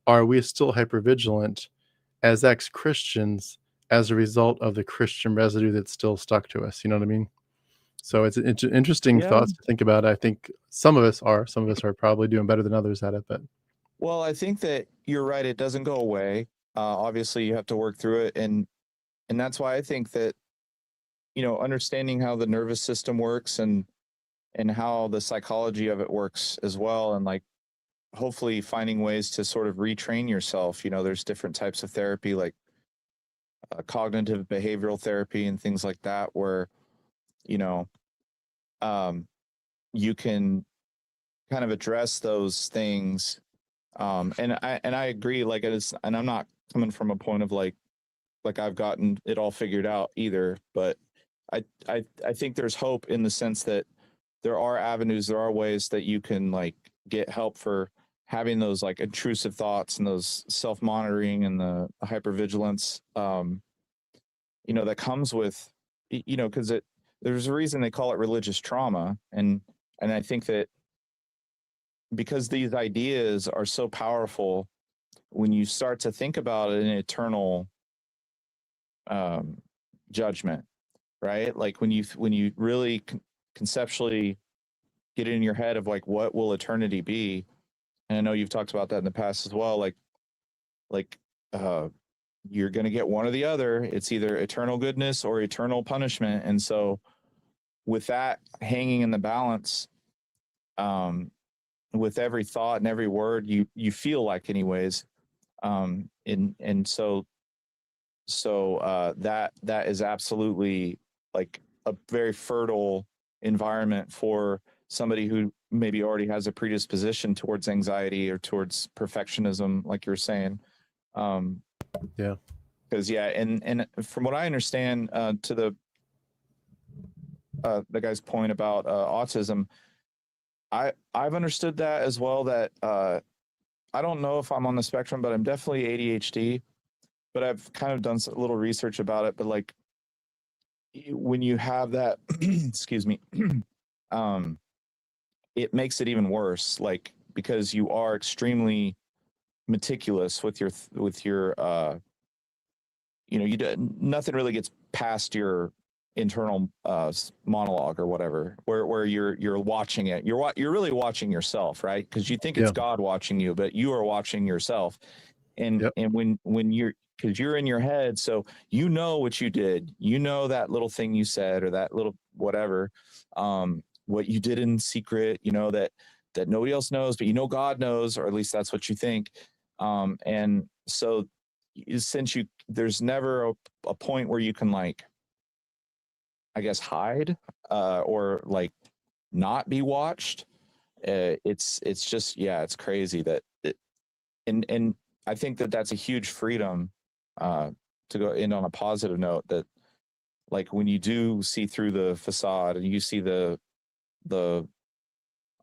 are we still hypervigilant as ex-Christians as a result of the Christian residue that's still stuck to us? You know what I mean? So it's interesting Yeah. thoughts to think about. I think some of us are probably doing better than others at it, but Well, I think that you're right. It doesn't go away. Obviously, you have to work through it, and that's why I think that understanding how the nervous system works and how the psychology of it works as well, and like hopefully finding ways to sort of retrain yourself. There's different types of therapy, like cognitive behavioral therapy and things like that, where you know um, you can kind of address those things. And I agree. Like and I'm not coming from a point of like I've gotten it all figured out either, but I think there's hope in the sense that there are avenues, there are ways that you can like get help for having those like intrusive thoughts and those self-monitoring and the hypervigilance, that comes with, because there's a reason they call it religious trauma. And I think that because these ideas are so powerful, when you start to think about an eternal um, judgment, right? Like when you really conceptually get in your head of like what will eternity be, and I know you've talked about that in the past as well. Like uh, you're going to get one or the other. It's either eternal goodness or eternal punishment, and so with that hanging in the balance, with every thought and every word you feel like, anyways, and so that is absolutely like a very fertile environment for somebody who maybe already has a predisposition towards anxiety or towards perfectionism, like you're saying. yeah. Because and from what I understand, to the guy's point about autism, I've understood that as well, that I don't know if I'm on the spectrum, but I'm definitely ADHD. But I've kind of done a little research about it. But like when you have that, excuse me, um, it makes it even worse. Like because you are extremely meticulous with your nothing really gets past your internal monologue or whatever, where you're watching it. You're really watching yourself, right? Because you think it's Yeah. God watching you, but you are watching yourself. And Yep. when you're, because you're in your head, so what you did, that little thing you said, or that little whatever, what you did in secret, that nobody else knows, but God knows, or at least that's what you think. And so since there's never a point where you can like, I guess, hide, or like not be watched. It's just, yeah, it's crazy that and I think that that's a huge freedom, to go in on a positive note, that like when you do see through the facade and you see the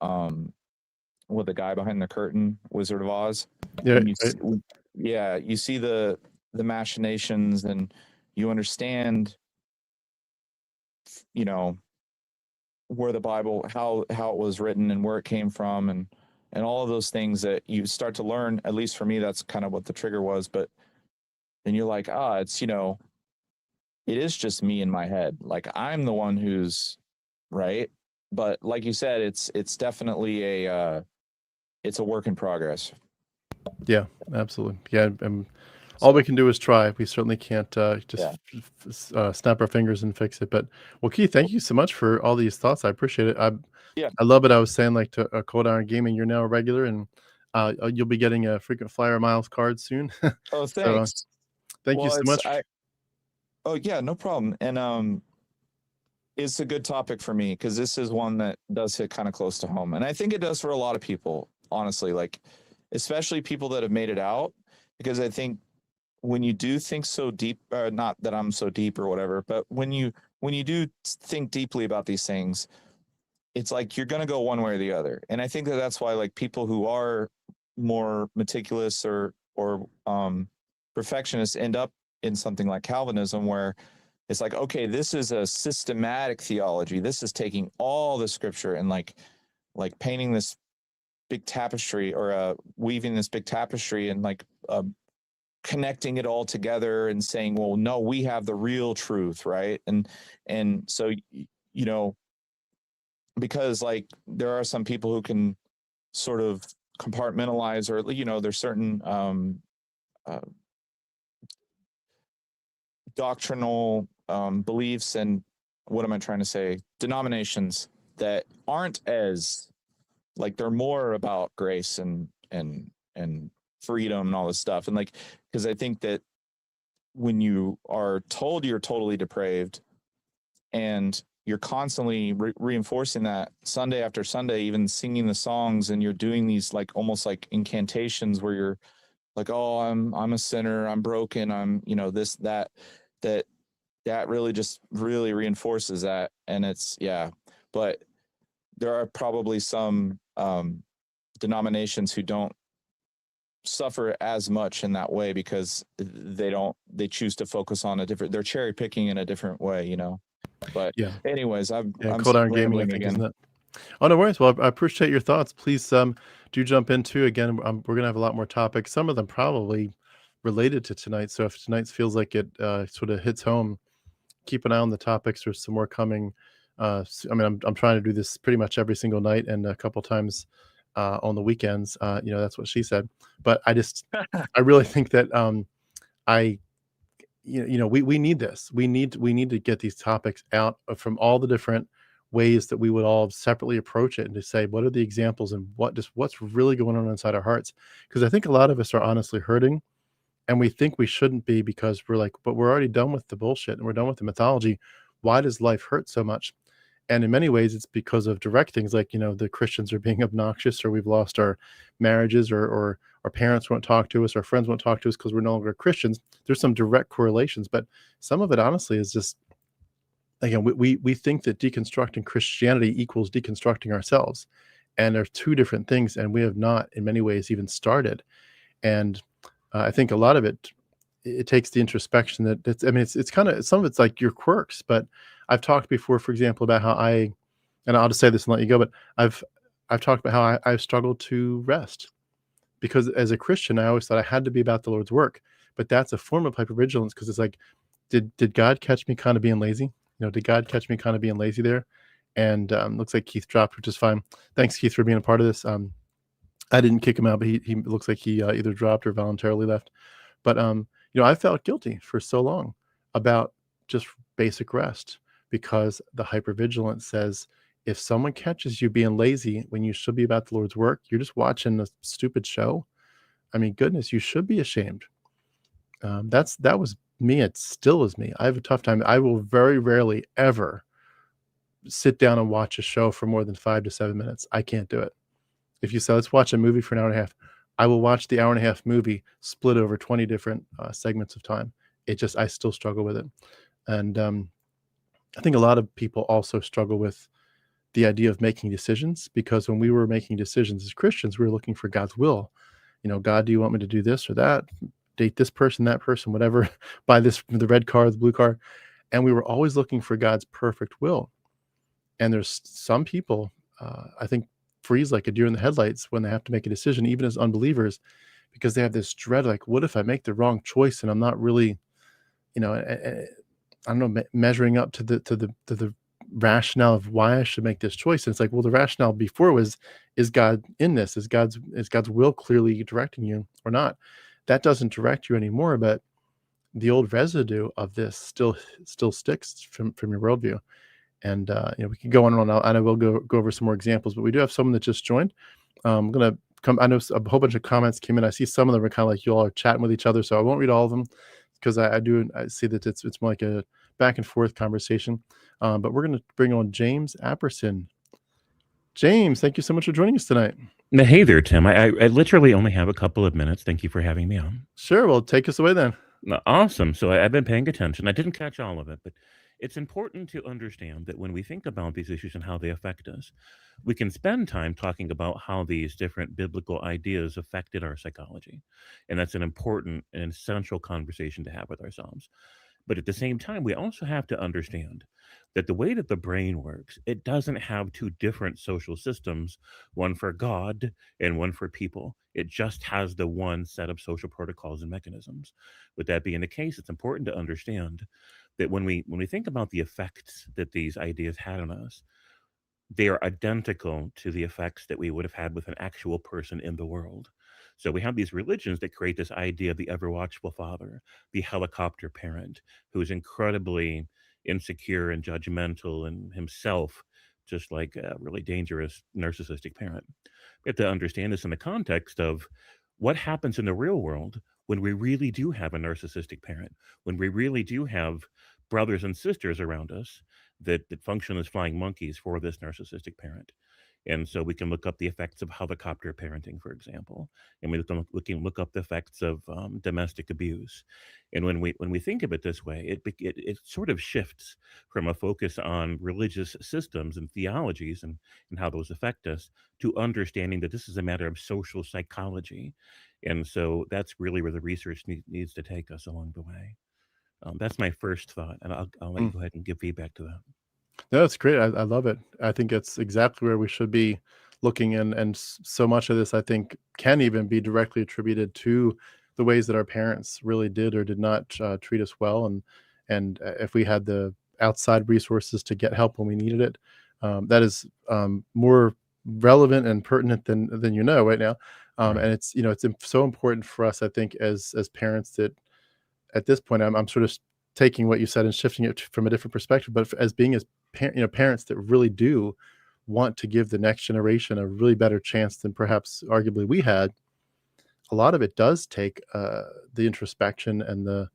um the guy behind the curtain, Wizard of Oz, Yeah. when you see the machinations, and you understand, you know where the Bible, how it was written and where it came from, and all of those things that you start to learn. At least for me, that's kind of what the trigger was. But then you're like, it's it is just me in my head. Like I'm the one who's right. But like you said, it's definitely it's a work in progress. Yeah, absolutely. Yeah, all we can do is try. We certainly can't just Yeah. snap our fingers and fix it. But well, Keith, thank you so much for all these thoughts. I appreciate it. Yeah. I love it. I was saying like to Cold Iron Gaming, you're now a regular, and you'll be getting a frequent flyer miles card soon. Oh, So thanks. thank you Well, so much. oh yeah, no problem. And it's a good topic for me because this is one that does hit kind of close to home. And I think it does for a lot of people, honestly, like especially people that have made it out. Because I think when you do think so deep, not that I'm so deep or whatever, but when you do think deeply about these things, it's like you're going to go one way or the other. And I think that that's why like people who are more meticulous or perfectionists end up in something like Calvinism, where it's like, okay, this is a systematic theology. This is taking all the scripture and like painting this big tapestry, or weaving this big tapestry, and like connecting it all together and saying, well, no, we have the real truth, right? And so you know, because like there are some people who can sort of compartmentalize, or you know, there's certain uh, doctrinal beliefs and, what am I trying to say, denominations that aren't as like, they're more about grace and freedom and all this stuff. And like, because I think that when you are told you're totally depraved, and you're constantly reinforcing that Sunday after Sunday, even singing the songs, and you're doing these like almost like incantations where you're like, oh, I'm a sinner, I'm broken, I'm, you know, this, that that really just really reinforces that. And it's, yeah, but there are probably some denominations who don't suffer as much in that way, because they choose to focus on a different, they're cherry picking in a different way, you know. But Yeah, anyways, I'm Cold Iron Gaming, I rambling think, isn't again. it? Oh, no worries. Well, I appreciate your thoughts. Please do jump into again. We're gonna have a lot more topics. Some of them probably related to tonight. So if tonight's feels like it sort of hits home, keep an eye on the topics. There's some more coming. I mean, I'm trying to do this pretty much every single night and a couple times on the weekends. You know, that's what she said. But I really think that I we need this. We need to get these topics out from all the different ways that we would all separately approach it, and to say what are the examples and what's really going on inside our hearts. Because I think a lot of us are honestly hurting, and we think we shouldn't be, because we're like, but we're already done with the bullshit and we're done with the mythology. Why does life hurt so much? And in many ways, it's because of direct things like, the Christians are being obnoxious, or we've lost our marriages, or our parents won't talk to us, our friends won't talk to us because we're no longer Christians. There's some direct correlations, but some of it honestly is just, again, we think that deconstructing Christianity equals deconstructing ourselves. And they're two different things, and we have not in many ways even started. And I think a lot of it takes the introspection that it's kind of, some of it's like your quirks. But I've talked before, for example, about how and I'll just say this and let you go, but I've talked about how I've struggled to rest, because as a Christian, I always thought I had to be about the Lord's work. But that's a form of hypervigilance, because it's like, did God catch me kind of being lazy? Did God catch me kind of being lazy there? And looks like Keith dropped, which is fine. Thanks, Keith, for being a part of this. I didn't kick him out, but he looks like he either dropped or voluntarily left. But I felt guilty for so long about just basic rest, because the hypervigilance says if someone catches you being lazy when you should be about the Lord's work, you're just watching a stupid show. I mean, goodness, you should be ashamed. That was me. It still is me. I have a tough time. I will very rarely ever sit down and watch a show for more than 5 to 7 minutes. I can't do it. If you say, let's watch a movie for an hour and a half, I will watch the hour and a half movie split over 20 different segments of time. I still struggle with it. And I think a lot of people also struggle with the idea of making decisions, because when we were making decisions as Christians, we were looking for God's will. God, do you want me to do this or that? Date this person, that person, whatever, buy this, the red car, the blue car. And we were always looking for God's perfect will. And there's some people, I think, freeze like a deer in the headlights when they have to make a decision, even as unbelievers, because they have this dread, like, what if I make the wrong choice and I'm not really, I don't know, measuring up to the rationale of why I should make this choice. And it's like, well, the rationale before was, is God in this? Is God's will clearly directing you or not? That doesn't direct you anymore, but the old residue of this still sticks from your worldview. And we can go on and on. I know we'll go over some more examples, but we do have someone that just joined. I'm gonna come. I know a whole bunch of comments came in. I see some of them are kind of like you all are chatting with each other, so I won't read all of them because I see that it's more like a back and forth conversation. But we're gonna bring on James Apperson. James, thank you so much for joining us tonight. Hey there, Tim. I literally only have a couple of minutes. Thank you for having me on. Sure, well, take us away then. Awesome. So I've been paying attention. I didn't catch all of it, but it's important to understand that when we think about these issues and how they affect us, we can spend time talking about how these different biblical ideas affected our psychology. And that's an important and essential conversation to have with ourselves. But at the same time, we also have to understand that the way that the brain works, it doesn't have two different social systems, one for God and one for people. It just has the one set of social protocols and mechanisms. With that being the case, it's important to understand that when we think about the effects that these ideas had on us, they are identical to the effects that we would have had with an actual person in the world. So we have these religions that create this idea of the ever watchful father, the helicopter parent, who is incredibly insecure and judgmental and himself just like a really dangerous narcissistic parent. We have to understand this in the context of what happens in the real world when we really do have a narcissistic parent, when we really do have brothers and sisters around us that function as flying monkeys for this narcissistic parent. And so we can look up the effects of helicopter parenting, for example, and we can look up the effects of domestic abuse. And when we think of it this way, it sort of shifts from a focus on religious systems and theologies and how those affect us to understanding that this is a matter of social psychology. And so that's really where the research needs to take us along the way. That's my first thought, and I'll let you go ahead and give feedback to that. No, that's great. I love it. I think it's exactly where we should be looking, and so much of this I think can even be directly attributed to the ways that our parents really did or did not treat us well, and if we had the outside resources to get help when we needed it, that is more relevant and pertinent than right now. Right. And it's so important for us, I think, as parents, that at this point I'm sort of taking what you said and shifting it from a different perspective, but as being as parents that really do want to give the next generation a really better chance than perhaps arguably we had, a lot of it does take the introspection and the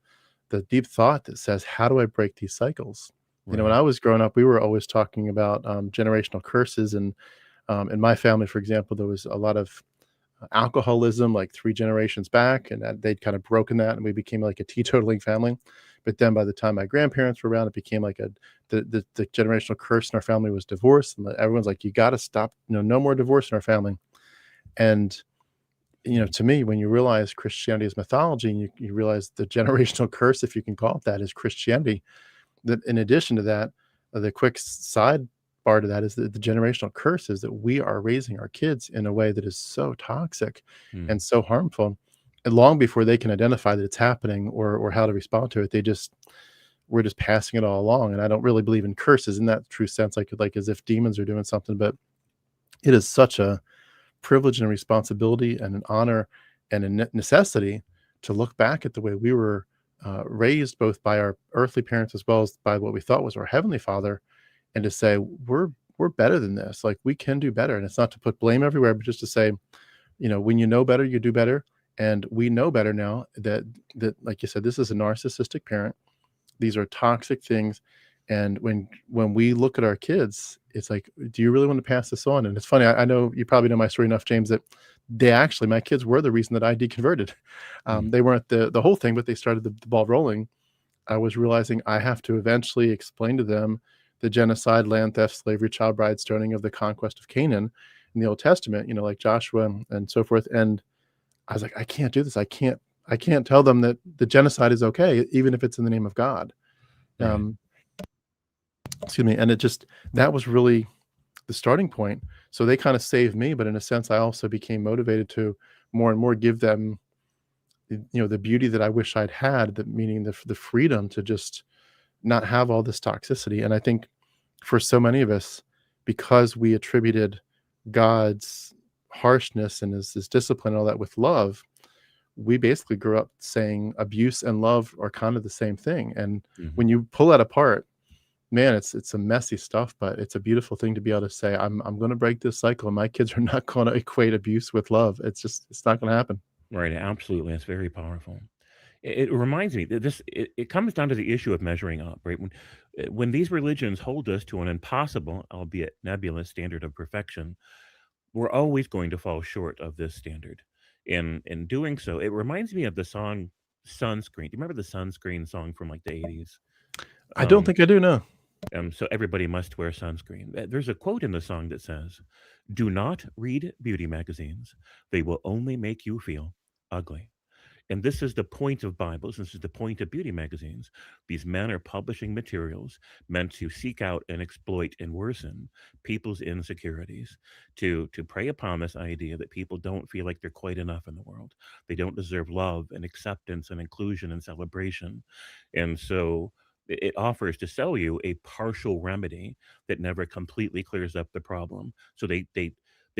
deep thought that says, how do I break these cycles? When Right. I was growing up, we were always talking about generational curses, and in my family, for example, there was a lot of alcoholism like 3 generations back, and they'd kind of broken that, and we became like a teetotaling family. But then by the time my grandparents were around, it became like the generational curse in our family was divorce, and everyone's like, you got to stop, no more divorce in our family. And to me, when you realize Christianity is mythology, and you realize the generational curse, if you can call it that, is Christianity, that in addition to that, the quick side part of that is that the generational curse is that we are raising our kids in a way that is so toxic and so harmful, and long before they can identify that it's happening or how to respond to it, we're just passing it all along. And I don't really believe in curses in that true sense, like as if demons are doing something, but it is such a privilege and a responsibility and an honor and a necessity to look back at the way we were raised, both by our earthly parents as well as by what we thought was our heavenly Father, and to say we're better than this. Like, we can do better. And it's not to put blame everywhere, but just to say, when you know better, you do better. And we know better now that like you said, this is a narcissistic parent. These are toxic things. And when we look at our kids, it's like, do you really want to pass this on? And it's funny, I know you probably know my story enough, James, that my kids were the reason that I deconverted. They weren't the whole thing, but they started the ball rolling. I was realizing I have to eventually explain to them the genocide, land theft, slavery, child bride stoning of the conquest of Canaan in the Old Testament, like Joshua and so forth. And I was like, I can't do this. I can't tell them that the genocide is okay, even if it's in the name of God. Right. Excuse me. And that was really the starting point. So they kind of saved me, but in a sense, I also became motivated to more and more give them, the beauty that I wish I'd had, meaning the freedom to just not have all this toxicity. And I think for so many of us, because we attributed God's harshness and his discipline and all that with love, we basically grew up saying abuse and love are kind of the same thing. And when you pull that apart, man, it's some messy stuff, but it's a beautiful thing to be able to say, I'm going to break this cycle, and my kids are not going to equate abuse with love. It's not going to happen. Right, absolutely. It's very powerful. It reminds me that it comes down to the issue of measuring up, right? When these religions hold us to an impossible, albeit nebulous, standard of perfection, we're always going to fall short of this standard. In doing so, it reminds me of the song "Sunscreen." Do you remember the "Sunscreen" song from like the 80s? I don't Um, think I do know. so everybody must wear sunscreen. There's a quote in the song that says, "Do not read beauty magazines; they will only make you feel ugly." And this is the point of Bibles. This is the point of beauty magazines. These men are publishing materials meant to seek out and exploit and worsen people's insecurities, to prey upon this idea that people don't feel like they're quite enough in the world. They don't deserve love and acceptance and inclusion and celebration. And so it offers to sell you a partial remedy that never completely clears up the problem. So they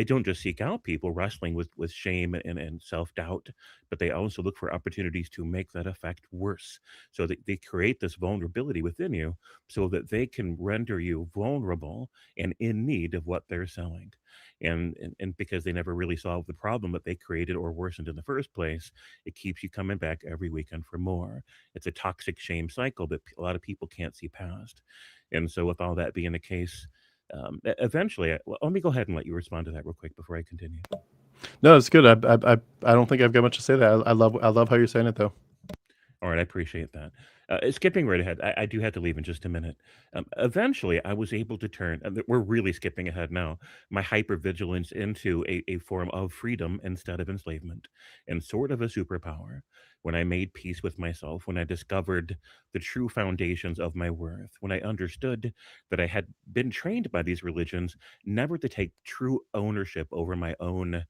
don't just seek out people wrestling with shame and self-doubt, but they also look for opportunities to make that effect worse. So they create this vulnerability within you so that they can render you vulnerable and in need of what they're selling. And because they never really solved the problem that they created or worsened in the first place, it keeps you coming back every weekend for more. It's a toxic shame cycle that a lot of people can't see past. And so, with all that being the case, eventually, well, let me go ahead and let you respond to that real quick before I continue. No, it's good. I don't think I've got much to say to that. I love how you're saying it though. All right, I appreciate that. Skipping right ahead, I do have to leave in just a minute. Eventually, I was able to turn, we're really skipping ahead now, my hypervigilance into a form of freedom instead of enslavement, and sort of a superpower. When I made peace with myself, when I discovered the true foundations of my worth, when I understood that I had been trained by these religions never to take true ownership over my own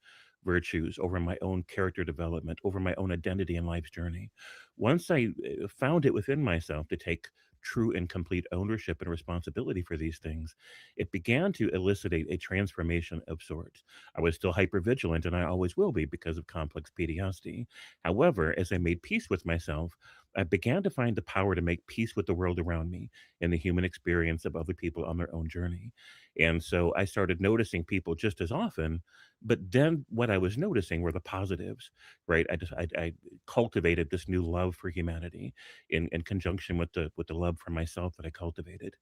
virtues, over my own character development, over my own identity and life's journey. Once I found it within myself to take true and complete ownership and responsibility for these things, it began to elucidate a transformation of sorts. I was still hyper vigilant, and I always will be because of complex PTSD. However, as I made peace with myself, I began to find the power to make peace with the world around me and the human experience of other people on their own journey. And so I started noticing people just as often, but then what I was noticing were the positives, right? I cultivated this new love for humanity in conjunction with the love for myself that I cultivated.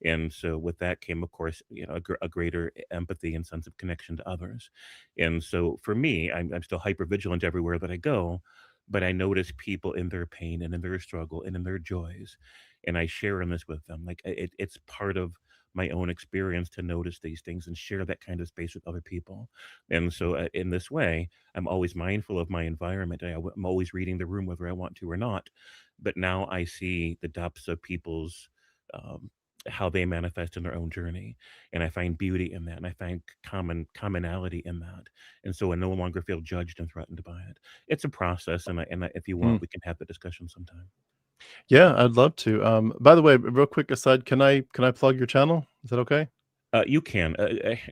And so with that came, of course, a greater empathy and sense of connection to others. And so for me, I'm still hyper vigilant everywhere that I go, but I notice people in their pain and in their struggle and in their joys, and I share in this with them. Like it's part of my own experience to notice these things and share that kind of space with other people. And so, in this way, I'm always mindful of my environment. I'm always reading the room, whether I want to or not. But now I see the depths of people's um, how they manifest in their own journey, and I find beauty in that, and I find commonality in that, and so I no longer feel judged and threatened by it. It's a process, and if you Hmm. want, we can have the discussion sometime. Yeah, I'd love to. By the way, real quick aside, can I plug your channel? Is that okay? You can.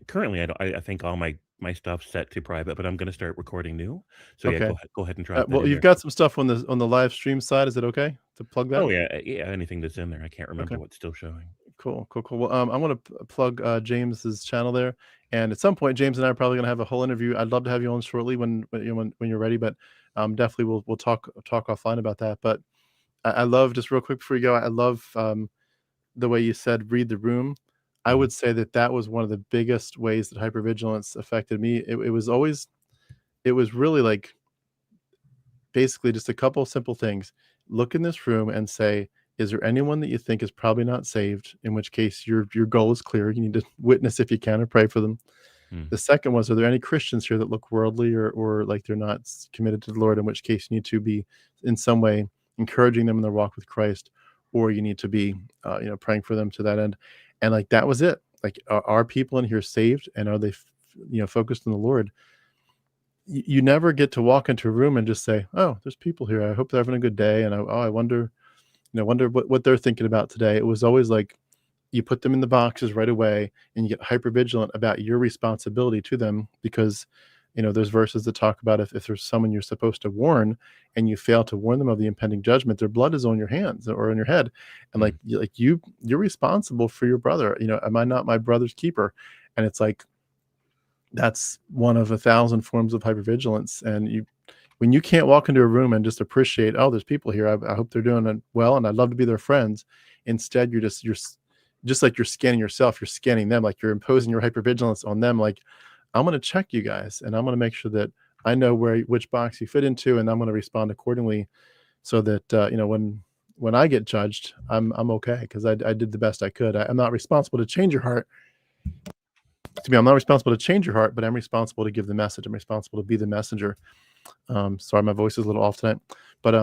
Currently, I don't. I think all my stuff's set to private, but I'm going to start recording new. So yeah, Okay. go ahead and drop that Well, in you've there. got some stuff on the live stream side. Is it okay to plug that? Oh yeah, yeah. Anything that's in there, I can't Okay. remember what's still showing. Cool, cool, cool. Well, I want to plug James's channel there, and at some point, James and I are probably going to have a whole interview. I'd love to have you on shortly when you're ready, but definitely we'll talk offline about that. But I love, just real quick before you go, I love the way you said read the room. I Mhm. would say that was one of the biggest ways that hypervigilance affected me. It was really like basically just a couple simple things. Look in this room and say, is there anyone that you think is probably not saved? In which case your goal is clear. You need to witness if you can or pray for them. Hmm. The second was, are there any Christians here that look worldly or like they're not committed to the Lord? In which case you need to be in some way encouraging them in their walk with Christ, or you need to be praying for them to that end. And like that was it. Like are people in here saved, and are they focused on the Lord? You never get to walk into a room and just say, "Oh, there's people here. I hope they're having a good day." And I wonder, wonder what they're thinking about today. It was always like you put them in the boxes right away, and you get hyper vigilant about your responsibility to them, because There's verses that talk about if there's someone you're supposed to warn and you fail to warn them of the impending judgment, their blood is on your hands or on your head. And Mm. you're responsible for your brother. Am I not my brother's keeper? And it's like, that's one of 1,000 forms of hypervigilance. And when you can't walk into a room and just appreciate, oh, there's people here, I hope they're doing it well, and I'd love to be their friends. Instead, you're just like you're scanning yourself, you're scanning them, like you're imposing your hypervigilance on them. Like, I'm going to check you guys, and I'm going to make sure that I know which box you fit into, and I'm going to respond accordingly, so that when I get judged, I'm okay, because I did the best I could. I'm not responsible to change your heart. I'm not responsible to change your heart, but I'm responsible to give the message. I'm responsible to be the messenger. Sorry, my voice is a little off tonight. But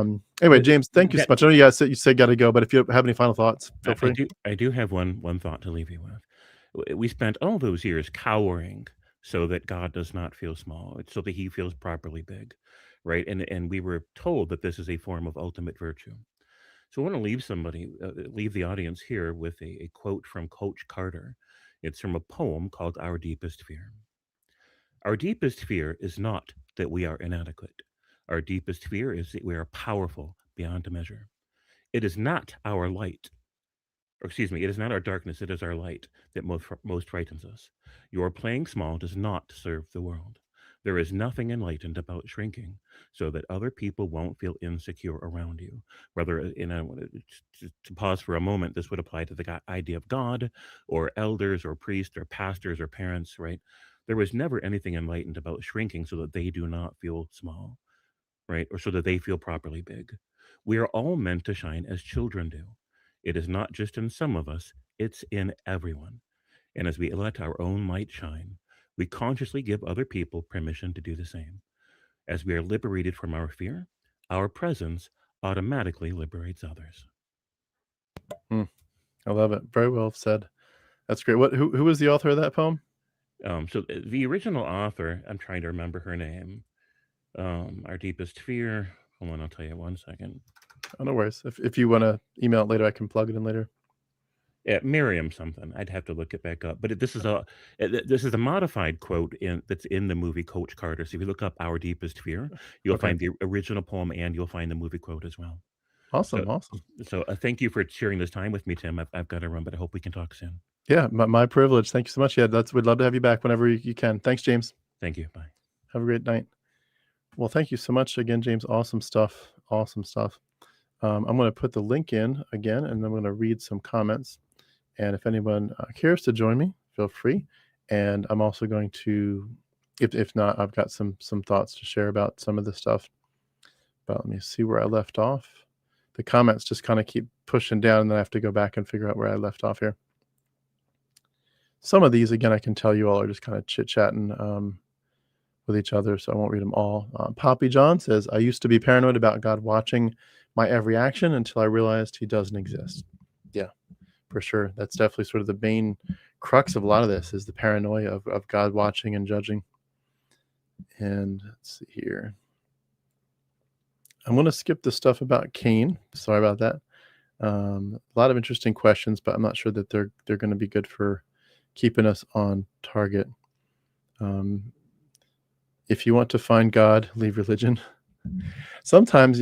anyway, James, thank you so much. I know you said got to go, but if you have any final thoughts, feel free. I do have one thought to leave you with. We spent all those years cowering so that God does not feel small, so that he feels properly big, right? And we were told that this is a form of ultimate virtue. So I want to leave the audience here with a quote from Coach Carter. It's from a poem called Our Deepest Fear. Our deepest fear is not that we are inadequate. Our deepest fear is that we are powerful beyond measure. It is not our light, or excuse me, it is not our darkness, it is our light that most frightens us. Your playing small does not serve the world. There is nothing enlightened about shrinking so that other people won't feel insecure around you. Whether, to pause for a moment, this would apply to the idea of God or elders or priests or pastors or parents, right? There was never anything enlightened about shrinking so that they do not feel small, right? Or so that they feel properly big. We are all meant to shine as children do. It is not just in some of us, it's in everyone. And as we let our own light shine, we consciously give other people permission to do the same. As we are liberated from our fear, our presence automatically liberates others. I love it. Very well said. That's great. Who was the author of that poem? So the original author, I'm trying to remember her name. Our Deepest Fear. Hold on, I'll tell you 1 second. Oh, no worries. If you want to email it later, I can plug it in later. Yeah, Miriam something. I'd have to look it back up. But this is a modified quote that's in the movie Coach Carter. So if you look up Our Deepest Fear, you'll find the original poem and you'll find the movie quote as well. Awesome. So thank you for sharing this time with me, Tim. I've got to run, but I hope we can talk soon. Yeah, my privilege. Thank you so much. Yeah, we'd love to have you back whenever you can. Thanks, James. Thank you. Bye. Have a great night. Well, thank you so much again, James. Awesome stuff. Awesome stuff. I'm going to put the link in again, and I'm going to read some comments. And if anyone cares to join me, feel free. And I'm also going to, if not, I've got some thoughts to share about some of this stuff. But let me see where I left off. The comments just kind of keep pushing down, and then I have to go back and figure out where I left off here. Some of these, again, I can tell you all are just kind of chit-chatting with each other, so I won't read them all. Poppy John says, I used to be paranoid about God watching my every action until I realized he doesn't exist. Yeah, for sure. That's definitely sort of the main crux of a lot of this, is the paranoia of God watching and judging. And let's see here. I'm going to skip the stuff about Cain. Sorry about that. A lot of interesting questions, but I'm not sure that they're going to be good for keeping us on target. If you want to find God, leave religion. Sometimes,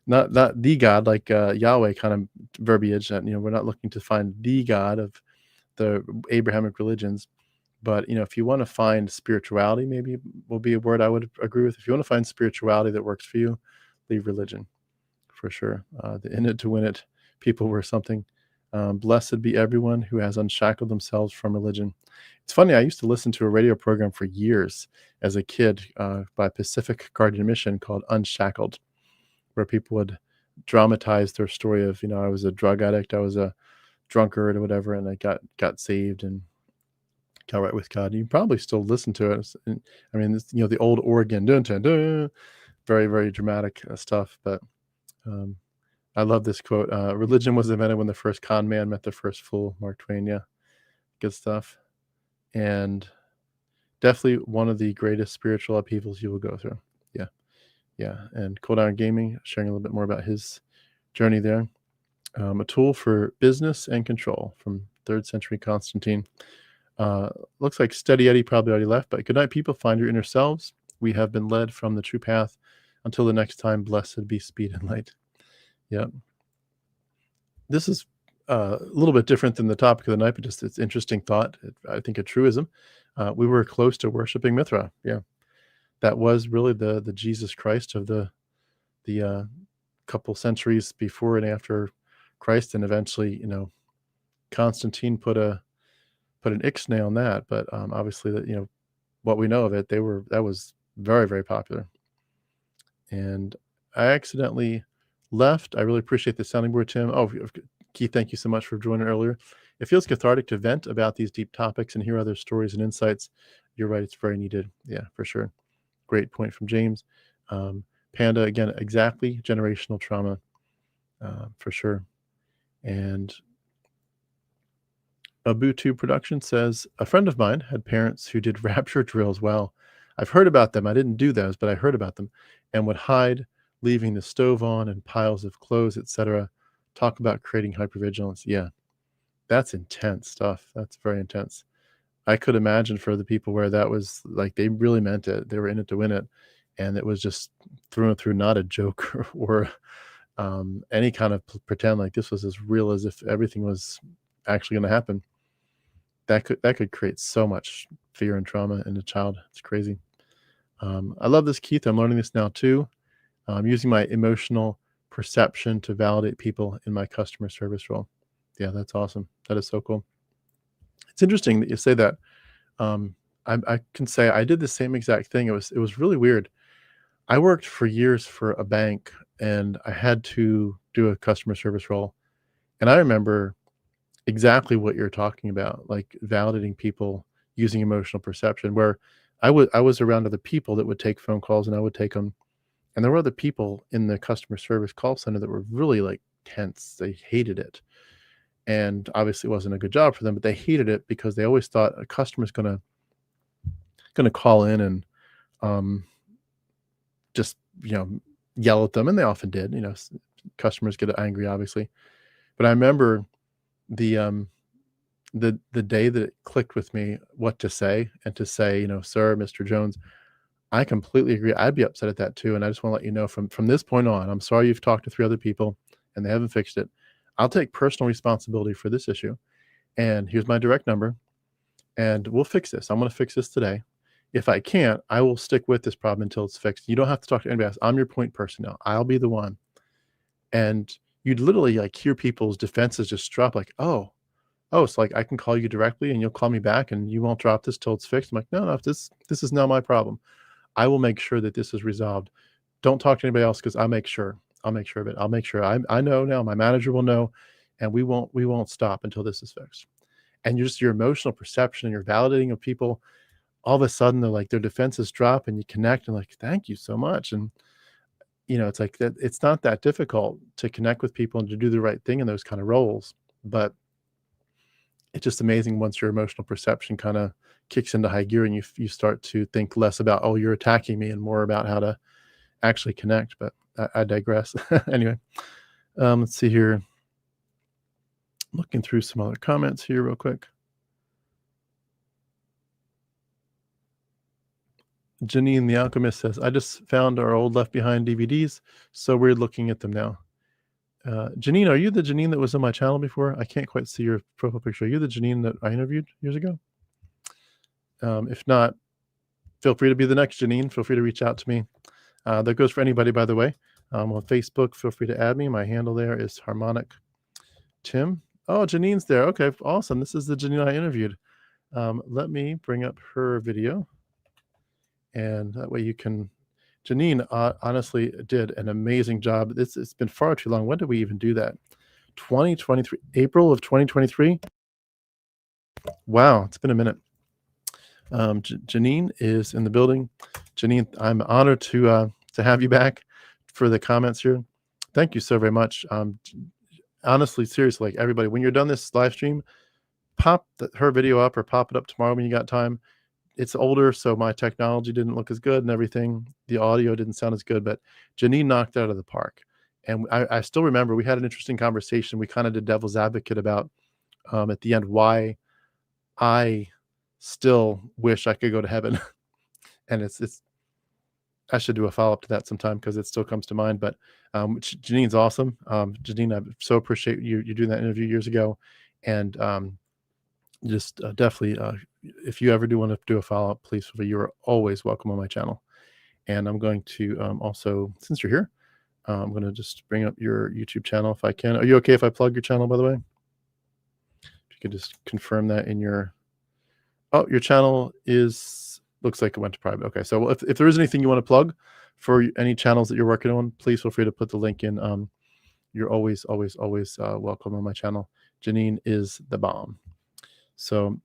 not the God, like Yahweh kind of verbiage, that we're not looking to find the God of the Abrahamic religions, but if you want to find spirituality, maybe will be a word I would agree with. If you want to find spirituality that works for you, leave religion, for sure. The in it to win it people were something. Blessed be everyone who has unshackled themselves from religion. It's funny, I used to listen to a radio program for years as a kid by Pacific Guardian Mission called Unshackled, where people would dramatize their story of, I was a drug addict, I was a drunkard or whatever, and I got saved and got right with God. You probably still listen to it. I mean, the old Oregon, dun, dun, dun, very, very dramatic stuff. But I love this quote. Religion was invented when the first con man met the first fool. Mark Twain. Yeah, good stuff. And definitely one of the greatest spiritual upheavals you will go through. Yeah. And Cool Down Gaming, sharing a little bit more about his journey there. A tool for business and control from 3rd century Constantine. Looks like Steady Eddie probably already left, but good night, people. Find your inner selves. We have been led from the true path. Until the next time, blessed be speed and light. Yeah. This is a little bit different than the topic of the night, but just it's interesting thought. I think a truism. We were close to worshiping Mithra. Yeah. That was really the Jesus Christ of the couple centuries before and after Christ, and eventually, Constantine put an ixnay on that. But obviously, that what we know of it, that was very, very popular. And I accidentally left. I really appreciate the sounding board, Tim. Oh, Keith, thank you so much for joining earlier. It feels cathartic to vent about these deep topics and hear other stories and insights. You're right; it's very needed. Yeah, for sure. Great point from James. Panda, again, exactly, generational trauma, for sure. And Ubuntu Production says, a friend of mine had parents who did rapture drills. Well, I've heard about them. I didn't do those, but I heard about them, and would hide, leaving the stove on and piles of clothes, etc. Talk about creating hypervigilance. Yeah, that's intense stuff. That's very intense. I could imagine for the people where that was like, they really meant it. They were in it to win it. And it was just through not a joke or any kind of pretend, like this was as real as if everything was actually going to happen. That could create so much fear and trauma in a child. It's crazy. I love this, Keith. I'm learning this now too. I'm using my emotional perception to validate people in my customer service role. Yeah, that's awesome. That is so cool. It's interesting that you say that. I can say I did the same exact thing. It was really weird. I worked for years for a bank, and I had to do a customer service role. And I remember exactly what you're talking about, like validating people using emotional perception, where I was around other people that would take phone calls and I would take them. And there were other people in the customer service call center that were really like tense. They hated it. And obviously it wasn't a good job for them, but they hated it because they always thought a customer's gonna call in and just yell at them, and they often did. Customers get angry, obviously. But I remember the day that it clicked with me what to say, and to say, sir, Mr. Jones, I completely agree. I'd be upset at that too. And I just want to let you know, from this point on, I'm sorry you've talked to 3 other people and they haven't fixed it. I'll take personal responsibility for this issue. And here's my direct number. And we'll fix this. I'm going to fix this today. If I can't, I will stick with this problem until it's fixed. You don't have to talk to anybody else. I'm your point person now. I'll be the one. And you'd literally like hear people's defenses just drop, like, oh, it's like I can call you directly and you'll call me back and you won't drop this till it's fixed. I'm like, no, this is now my problem. I will make sure that this is resolved. Don't talk to anybody else, because I'll make sure of it. I'll make sure I know now, my manager will know, and we won't stop until this is fixed. And your emotional perception and your validating of people, all of a sudden they're like, their defenses drop and you connect and like, thank you so much. And it's like that. It's not that difficult to connect with people and to do the right thing in those kind of roles, but it's just amazing once your emotional perception kind of kicks into high gear and you start to think less about, oh, you're attacking me, and more about how to actually connect. But I digress. Anyway, let's see here. Looking through some other comments here real quick. Janine the Alchemist says, I just found our old Left Behind DVDs. So weird looking at them now. Janine, are you the Janine that was on my channel before? I can't quite see your profile picture. Are you the Janine that I interviewed years ago? If not, feel free to be the next Janine. Feel free to reach out to me. That goes for anybody, by the way. On Facebook, feel free to add me. My handle there is Harmonic Tim. Oh, Janine's there. Okay, awesome. This is the Janine I interviewed. Let me bring up her video. And that way you can... Janine honestly did an amazing job. It's been far too long. When did we even do that? 2023, April of 2023. Wow, it's been a minute. Janine is in the building. Janine, I'm honored to have you back for the comments here. Thank you so very much. Honestly, seriously, like everybody, when you're done this live stream, pop her video up or pop it up tomorrow when you got time. It's older, so my technology didn't look as good and everything. The audio didn't sound as good, but Janine knocked it out of the park. And I still remember we had an interesting conversation. We kind of did devil's advocate about at the end why I still wish I could go to heaven. And it's I should do a follow-up to that sometime because it still comes to mind. But Janine's awesome. Janine, I so appreciate you doing that interview years ago. And just definitely, if you ever do want to do a follow-up, please, you are always welcome on my channel. And I'm going to also, since you're here, I'm going to just bring up your YouTube channel if I can. Are you okay if I plug your channel, by the way? If you could just confirm that in your... Oh, your channel looks like it went to private. Okay, so if there is anything you want to plug for any channels that you're working on, please feel free to put the link in. You're always welcome on my channel. Janine is the bomb. So,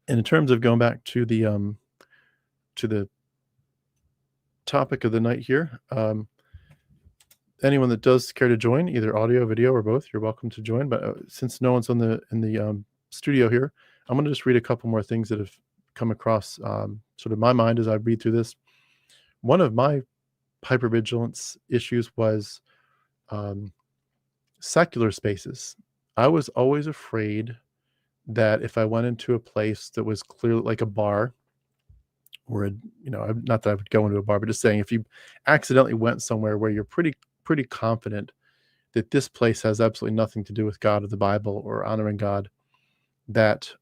and in terms of going back to the topic of the night here, anyone that does care to join, either audio, video, or both, you're welcome to join. But since no one's in the studio here, I'm going to just read a couple more things that have come across sort of my mind as I read through this. One of my hypervigilance issues was secular spaces. I was always afraid that if I went into a place that was clearly like a bar, or not that I would go into a bar, but just saying, if you accidentally went somewhere where you're pretty confident that this place has absolutely nothing to do with God or the Bible or honoring God, that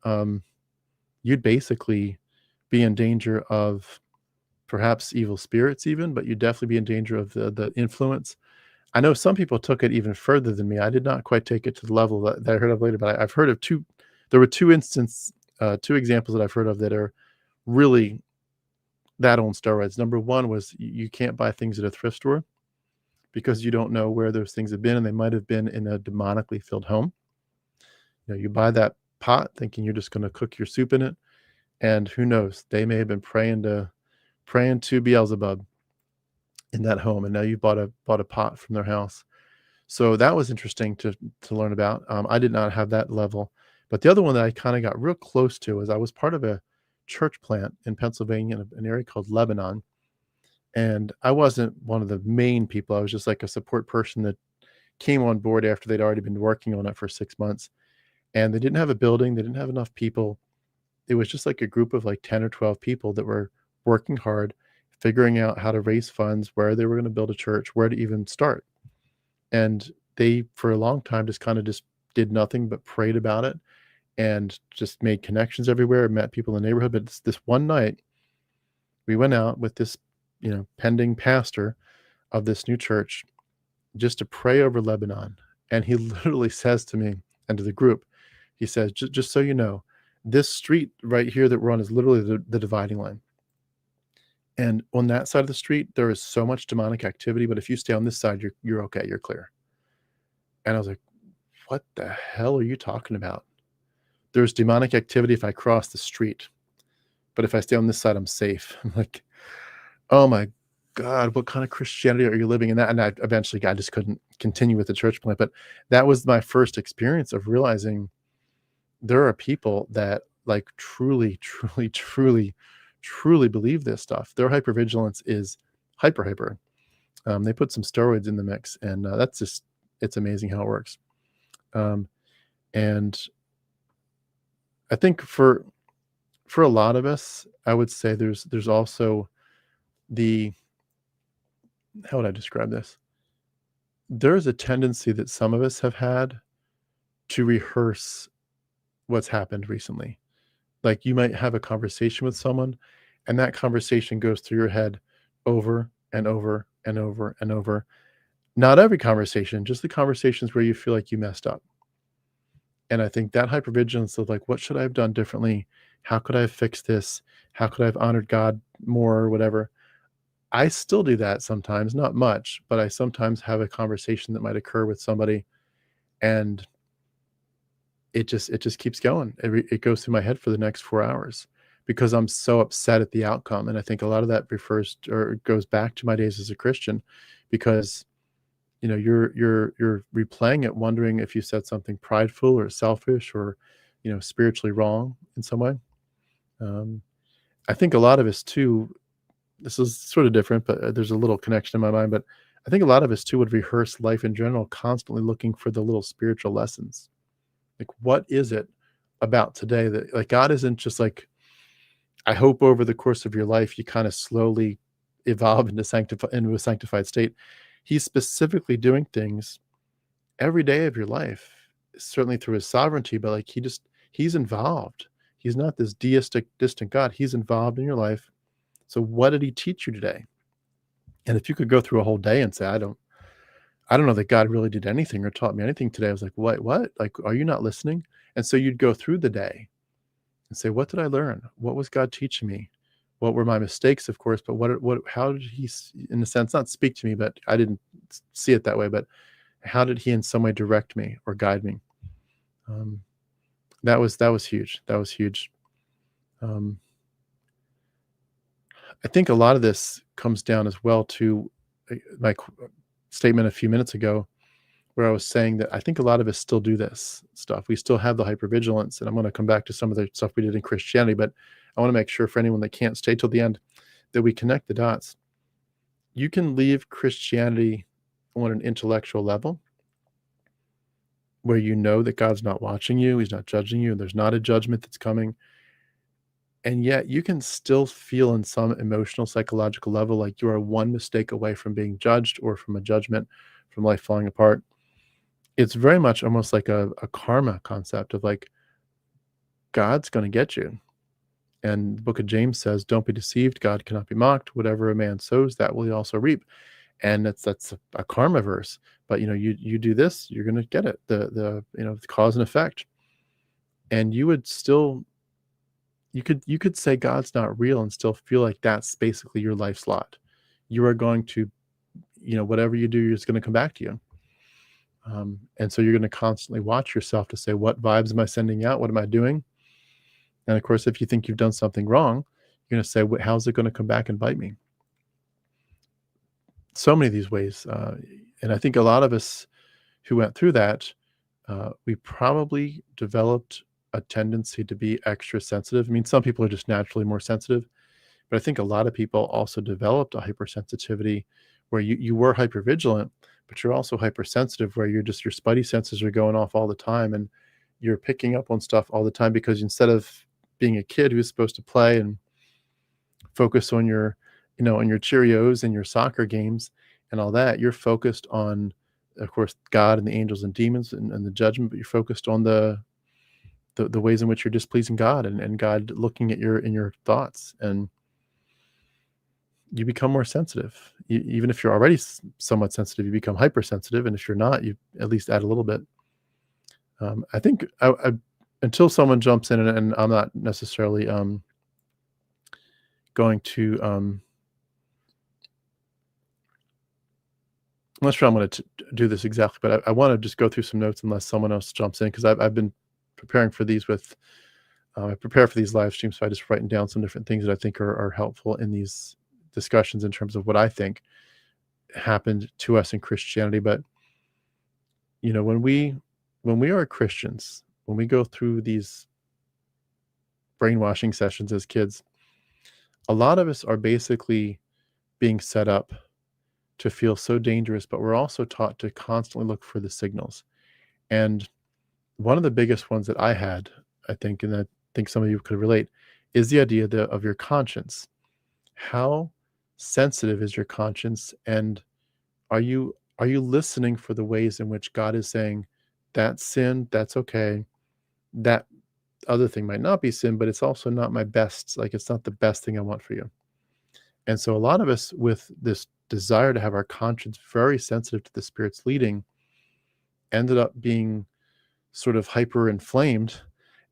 you'd basically be in danger of perhaps evil spirits even, but you'd definitely be in danger of the influence. I know some people took it even further than me. I did not quite take it to the level that I heard of later, but I've heard of there were two examples that I've heard of that are really that on steroids. Number one was you can't buy things at a thrift store because you don't know where those things have been, and they might have been in a demonically filled home. You buy that pot thinking you're just going to cook your soup in it, and who knows, they may have been praying to Beelzebub in that home, and now you bought a pot from their house. So that was interesting to learn about. I did not have that level, but the other one that I kind of got real close to is I was part of a church plant in Pennsylvania, in an area called Lebanon, and I wasn't one of the main people. I was just like a support person that came on board after they'd already been working on it for 6 months. And they didn't have a building. They didn't have enough people. It was just like a group of like 10 or 12 people that were working hard, figuring out how to raise funds, where they were going to build a church, where to even start. And they, for a long time, just did nothing but prayed about it and just made connections everywhere, met people in the neighborhood. But this one night, we went out with this, pending pastor of this new church just to pray over Lebanon. And he literally says to me and to the group, he says, just so you know, this street right here that we're on is literally the dividing line. And on that side of the street, there is so much demonic activity, but if you stay on this side, you're okay, you're clear. And I was like, what the hell are you talking about? There's demonic activity if I cross the street, but if I stay on this side, I'm safe. I'm like, oh my God, what kind of Christianity are you living in that? And I just couldn't continue with the church plant. But that was my first experience of realizing there are people that like truly believe this stuff. Their hypervigilance is hyper. They put some steroids in the mix, and it's amazing how it works. And I think for a lot of us, I would say there's also how would I describe this? There's a tendency that some of us have had to rehearse what's happened recently. Like you might have a conversation with someone, and that conversation goes through your head over and over and over and over. Not every conversation, just the conversations where you feel like you messed up. And I think that hypervigilance of like, what should I have done differently? How could I have fixed this? How could I have honored God more or whatever? I still do that sometimes, not much, but I sometimes have a conversation that might occur with somebody, and it just keeps going. It goes through my head for the next 4 hours because I'm so upset at the outcome. And I think a lot of that goes back to my days as a Christian, because you're replaying it, wondering if you said something prideful or selfish or spiritually wrong in some way. I think a lot of us too, this is sort of different, but there's a little connection in my mind, but I think a lot of us too would rehearse life in general, constantly looking for the little spiritual lessons. Like, what is it about today that, like, God isn't just like I hope over the course of your life, you kind of slowly evolve into a sanctified state. He's specifically doing things every day of your life, certainly through his sovereignty, but like he's involved. He's not this deistic, distant God. He's involved in your life. So what did he teach you today? And if you could go through a whole day and say, I don't know that God really did anything or taught me anything today. I was like, what? Like, are you not listening? And so you'd go through the day and say, what did I learn? What was God teaching me? What were my mistakes, of course, but how did he, in a sense, not speak to me, but I didn't see it that way, but how did he in some way direct me or guide me? That was huge. That was huge. I think a lot of this comes down as well to my statement a few minutes ago, where I was saying that I think a lot of us still do this stuff. We still have the hypervigilance, and I'm going to come back to some of the stuff we did in Christianity, but I want to make sure for anyone that can't stay till the end that we connect the dots. You can leave Christianity on an intellectual level where you know that God's not watching you, he's not judging you, and there's not a judgment that's coming. And yet you can still feel in some emotional, psychological level like you are one mistake away from being judged or from a judgment, from life falling apart. It's very much almost like a karma concept of like, God's going to get you. And the book of James says, don't be deceived. God cannot be mocked. Whatever a man sows, that will he also reap. And that's a karma verse. But, you do this, you're going to get it. The cause and effect. And you would still, you could say God's not real and still feel like that's basically your life's lot. You are going to, whatever you do, it's going to come back to you. And so you're going to constantly watch yourself to say, what vibes am I sending out? What am I doing? And of course, if you think you've done something wrong, you're going to say, how's it going to come back and bite me? So many of these ways. And I think a lot of us who went through that, we probably developed a tendency to be extra sensitive. I mean, some people are just naturally more sensitive, but I think a lot of people also developed a hypersensitivity where you were hypervigilant, but you're also hypersensitive, where your spidey senses are going off all the time and you're picking up on stuff all the time, because instead of being a kid who's supposed to play and focus on your, on your Cheerios and your soccer games and all that, you're focused on, of course, God and the angels and demons and the judgment, but you're focused on the ways in which you're displeasing God and God looking at your thoughts, and you become more sensitive. Even if you're already somewhat sensitive, you become hypersensitive. And if you're not, you at least add a little bit. I think until someone jumps in, and I'm not necessarily going to, I'm not sure I'm going to do this exactly, but I want to just go through some notes unless someone else jumps in, because I've been preparing for these I prepare for these live streams, so I just writing down some different things that I think are helpful in these discussions in terms of what I think happened to us in Christianity. But when we are Christians, when we go through these brainwashing sessions as kids, a lot of us are basically being set up to feel so dangerous, but we're also taught to constantly look for the signals. And one of the biggest ones that I had, I think, and I think some of you could relate, is the idea of your conscience. How sensitive is your conscience? And are you listening for the ways in which God is saying, that's sin, that's okay, that other thing might not be sin, but it's also not my best, like it's not the best thing I want for you. And so a lot of us, with this desire to have our conscience very sensitive to the Spirit's leading, ended up being sort of hyper inflamed,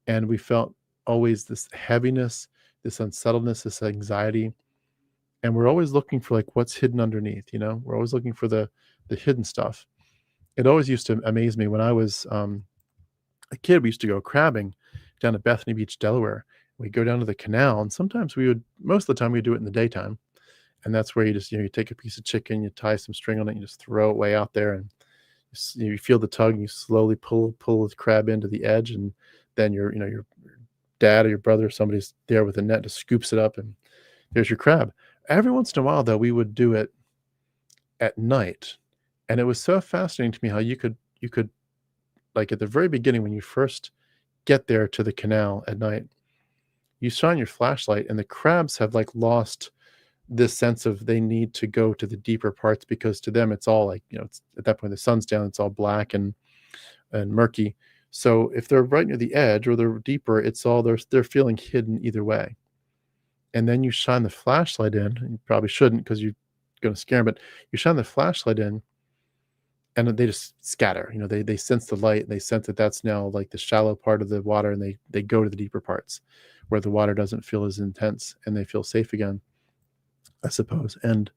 and we felt always this heaviness, this unsettledness, this anxiety, and we're always looking for like what's hidden underneath. We're always looking for the hidden stuff. It always used to amaze me when I was a kid. We used to go crabbing down at Bethany Beach, Delaware. We'd go down to the canal, and sometimes most of the time we'd do it in the daytime, and that's where you just you take a piece of chicken, you tie some string on it, you just throw it way out there, and you feel the tug, and you slowly pull the crab into the edge, and then your dad or your brother or somebody's there with a net, just scoops it up, and there's your crab. Every once in a while, though, we would do it at night, and it was so fascinating to me how you could like at the very beginning, when you first get there to the canal at night, you shine your flashlight, and the crabs have like lost this sense of they need to go to the deeper parts, because to them it's all like, it's, at that point the sun's down, it's all black and murky. So if they're right near the edge or they're deeper, it's all they're feeling hidden either way. And then you shine the flashlight in, and you probably shouldn't because you're going to scare them, but you shine the flashlight in, and they just scatter. They sense the light, and they sense that that's now like the shallow part of the water, and they go to the deeper parts where the water doesn't feel as intense, and they feel safe again, I suppose. And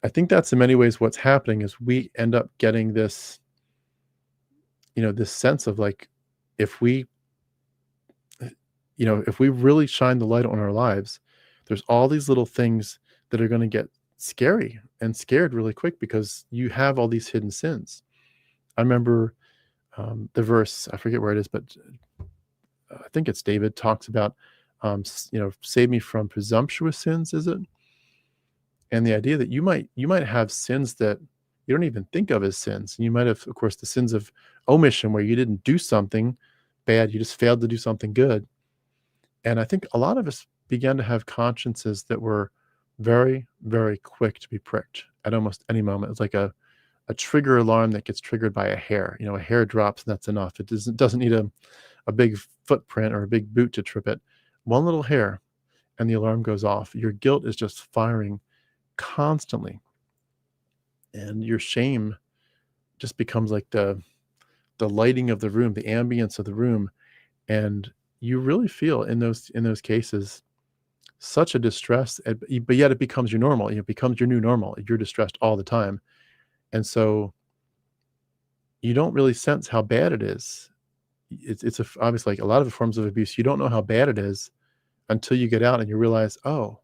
I think that's in many ways what's happening is we end up getting this, this sense of like, if we if we really shine the light on our lives, there's all these little things that are going to get scary and scared really quick because you have all these hidden sins. I remember the verse, I forget where it is, but I think it's David talks about, save me from presumptuous sins, is it? And the idea that you might have sins that you don't even think of as sins. And you might have, of course, the sins of omission where you didn't do something bad, you just failed to do something good. And I think a lot of us began to have consciences that were very, very quick to be pricked at almost any moment. It's like a trigger alarm that gets triggered by a hair. A hair drops and that's enough. It doesn't need a big footprint or a big boot to trip it. One little hair and the alarm goes off. Your guilt is just firing constantly. And your shame just becomes like the lighting of the room, the ambience of the room. And you really feel in those cases such a distress, but yet it becomes your normal. It becomes your new normal. You're distressed all the time. And so you don't really sense how bad it is. It's obviously like a lot of the forms of abuse. You don't know how bad it is until you get out and you realize, oh,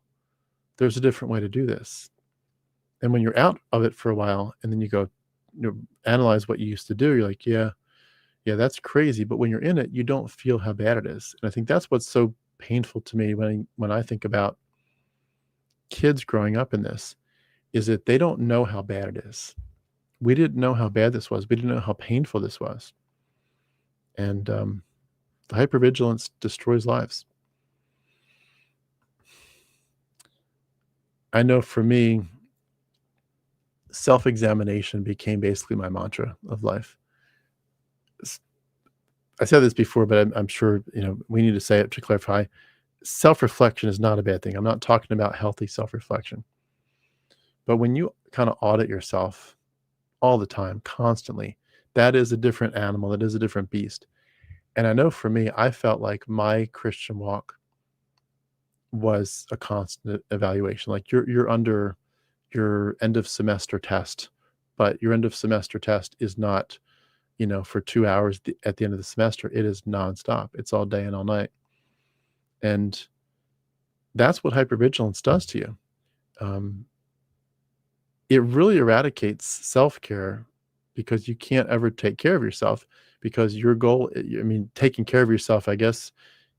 there's a different way to do this. And when you're out of it for a while and then you go, analyze what you used to do, you're like, yeah, that's crazy. But when you're in it, you don't feel how bad it is. And I think that's what's so painful to me when I think about kids growing up in this, is that they don't know how bad it is. We didn't know how bad this was. We didn't know how painful this was. And the hypervigilance destroys lives. I know for me, self-examination became basically my mantra of life. I said this before, but I'm sure we need to say it to clarify. Self-reflection is not a bad thing. I'm not talking about healthy self-reflection. But when you kind of audit yourself all the time, constantly, that is a different animal. That is a different beast. And I know for me, I felt like my Christian walk was a constant evaluation. Like you're under your end of semester test, but your end of semester test is not, for 2 hours at the end of the semester. It is nonstop. It's all day and all night. And that's what hypervigilance does to you. It really eradicates self-care because you can't ever take care of yourself, because your goal, taking care of yourself, I guess,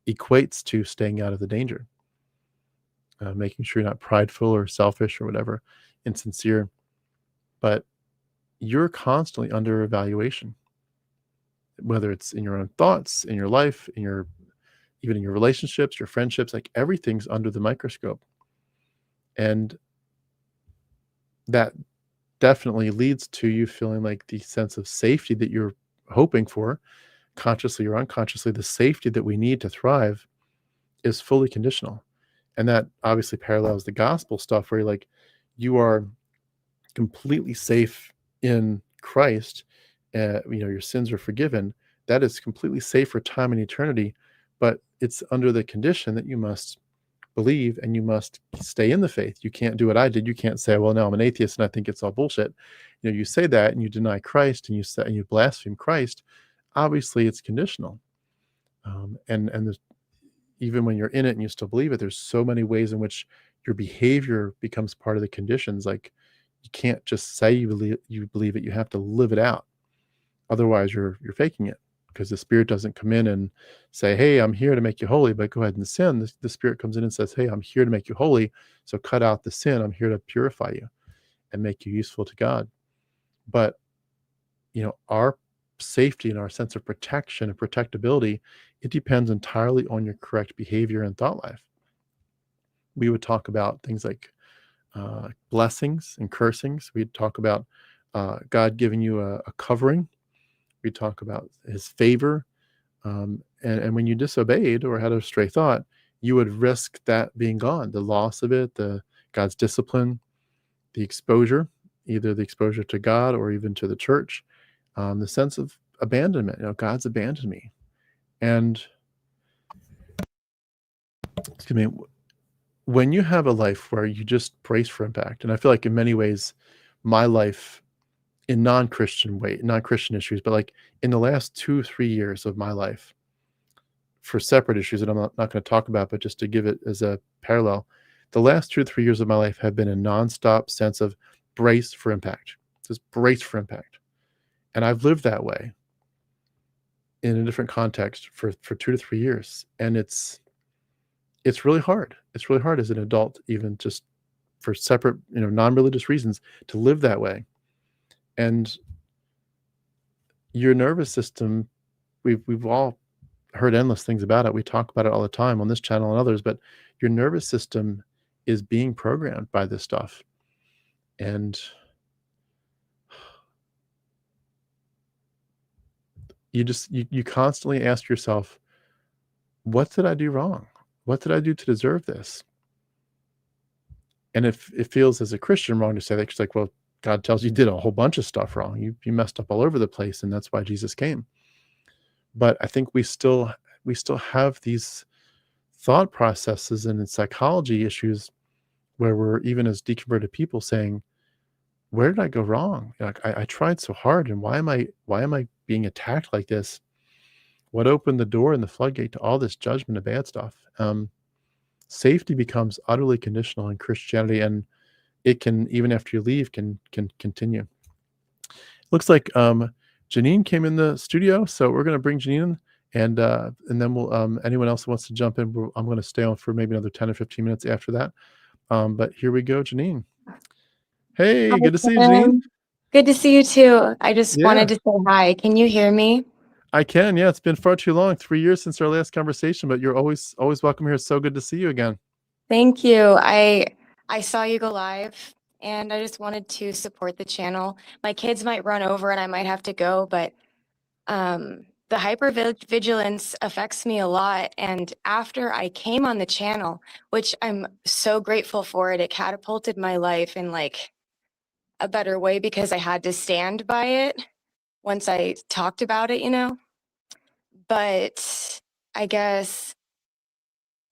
equates to staying out of the danger, making sure you're not prideful or selfish or whatever, insincere. But you're constantly under evaluation, whether it's in your own thoughts, in your life, even in your relationships, your friendships, like everything's under the microscope. And that definitely leads to you feeling like the sense of safety that you're hoping for, consciously or unconsciously. The safety that we need to thrive is fully conditional. And that obviously parallels the gospel stuff where you are completely safe in Christ. Your sins are forgiven. That is completely safe for time and eternity, but it's under the condition that you must believe and you must stay in the faith. You can't do what I did. You can't say, well, no, I'm an atheist and I think it's all bullshit. You say that and you deny Christ and you blaspheme Christ. Obviously it's conditional. And there's, even when you're in it and you still believe it, there's so many ways in which your behavior becomes part of the conditions. Like you can't just say you believe it. You have to live it out. Otherwise you're faking it, because the Spirit doesn't come in and say, hey, I'm here to make you holy, but go ahead and sin. The Spirit comes in and says, hey, I'm here to make you holy. So cut out the sin. I'm here to purify you and make you useful to God. But, our safety and our sense of protection and protectability, it depends entirely on your correct behavior and thought life. We would talk about things like blessings and cursings. We'd talk about God giving you a covering. We'd talk about his favor. And when you disobeyed or had a stray thought, you would risk that being gone, the loss of it, God's discipline, the exposure, either the exposure to God or even to the church, the sense of abandonment. God's abandoned me. And excuse me, when you have a life where you just brace for impact, and I feel like in many ways, my life in non-Christian issues, but like in the last 2-3 years of my life, for separate issues that I'm not going to talk about, but just to give it as a parallel, the last 2 or 3 years of my life have been a nonstop sense of brace for impact, just brace for impact. And I've lived that way in a different context for 2 to 3 years. And it's really hard. It's really hard as an adult, even just for separate, non-religious reasons, to live that way. And your nervous system, we've all heard endless things about it. We talk about it all the time on this channel and others, but your nervous system is being programmed by this stuff. And you constantly ask yourself, what did I do wrong? What did I do to deserve this? And if it feels as a Christian wrong to say that, it's like, well, God tells you did a whole bunch of stuff wrong. You messed up all over the place, and that's why Jesus came. But I think we still have these thought processes and in psychology issues where we're, even as deconverted people, saying, where did I go wrong? Like, I tried so hard, and why am I being attacked like this? What opened the door and the floodgate to all this judgment of bad stuff? Safety becomes utterly conditional in Christianity, and it can, even after you leave, can continue. Looks like Janine came in the studio, so we're going to bring Janine in, and then we'll anyone else who wants to jump in, I'm going to stay on for maybe another 10 or 15 minutes after that. But here we go, Janine. Hey, Hi, good to see you, Janine. Good to see you too. I just Yeah. wanted to say hi. Can you hear me? I can. Yeah, it's been far too long, 3 years since our last conversation, but you're always welcome here. It's so good to see you again. Thank you. I saw you go live, and I just wanted to support the channel. My kids might run over and I might have to go, but the hypervigilance affects me a lot. And after I came on the channel, which I'm so grateful for it catapulted my life in like a better way because I had to stand by it once I talked about it, But I guess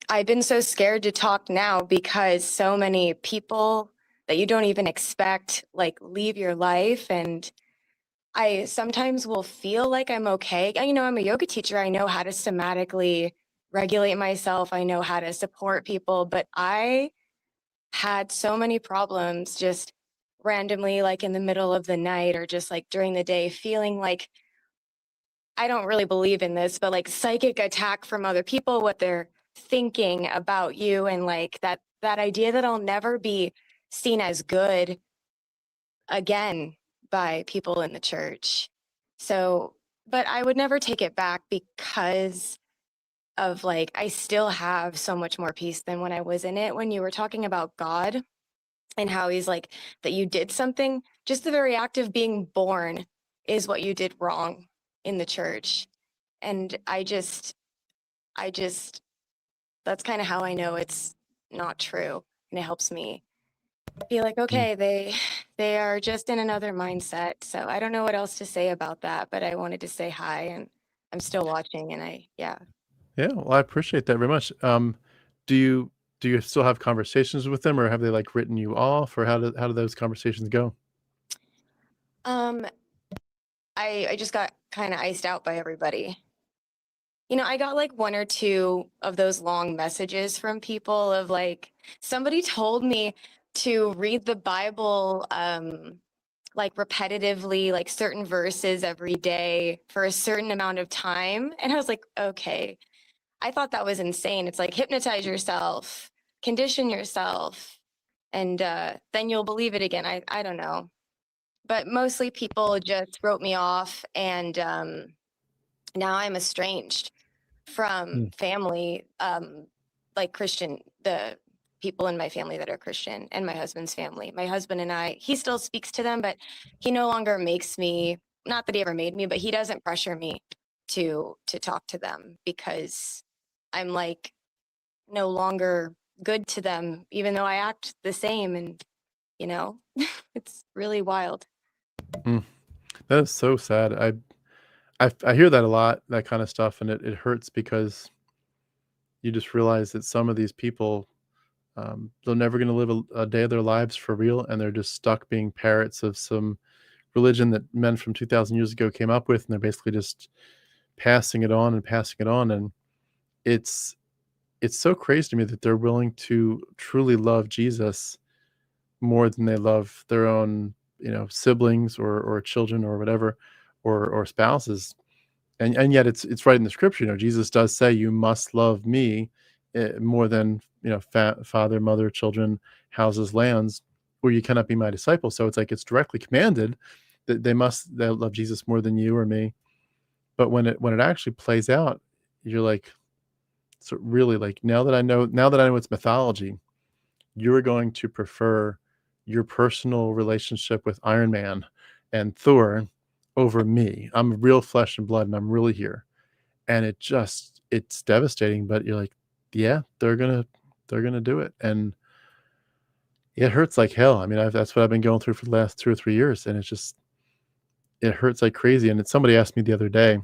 I've been so scared to talk now because so many people that you don't even expect, like, leave your life. And I sometimes will feel like I'm okay. I'm a yoga teacher. I know how to somatically regulate myself. I know how to support people, but I had so many problems just randomly, like in the middle of the night or just like during the day, feeling like, I don't really believe in this, but like psychic attack from other people, what they're thinking about you, and like that idea that I'll never be seen as good again by people in the church. So, but I would never take it back because of like, I still have so much more peace than when I was in it. When you were talking about God and how he's like, that you did something, just the very act of being born is what you did wrong in the church. And I just that's kind of how I know it's not true. And it helps me be like, okay, they are just in another mindset. So I don't know what else to say about that, but I wanted to say hi, and I'm still watching, and Yeah, well, I appreciate that very much. Do you still have conversations with them, or have they like written you off, or how do those conversations go? I just got kind of iced out by everybody. I got like 1 or 2 of those long messages from people of like, somebody told me to read the Bible like repetitively, like certain verses every day for a certain amount of time. And I was like, okay. I thought that was insane. It's like, hypnotize yourself, condition yourself, and then you'll believe it again. I don't know. but mostly people just wrote me off, and now I'm estranged from family, like Christian, the people in my family that are Christian, and my husband's family. My husband and I, he still speaks to them, but he no longer makes me, not that he ever made me, but he doesn't pressure me to talk to them, because I'm like no longer good to them, even though I act the same. And it's really wild. Mm. That is so sad. I hear that a lot, that kind of stuff, and it hurts because you just realize that some of these people, they're never going to live a day of their lives for real, and they're just stuck being parrots of some religion that men from 2,000 years ago came up with, and they're basically just passing it on and passing it on. And it's so crazy to me that they're willing to truly love Jesus more than they love their own, siblings or children or whatever, or spouses. And yet it's right in the scripture. Jesus does say, you must love me more than father, mother, children, houses, lands, or you cannot be my disciple. So it's like it's directly commanded that they love Jesus more than you or me. But when it actually plays out, you're like, so really, like, now that I know it's mythology, you're going to prefer your personal relationship with Iron Man and Thor over me. I'm real flesh and blood, and I'm really here. And it's devastating, but you're like, yeah, they're gonna do it. And it hurts like hell. I mean, that's what I've been going through for the last 2 or 3 years, and it hurts like crazy. And somebody asked me the other day,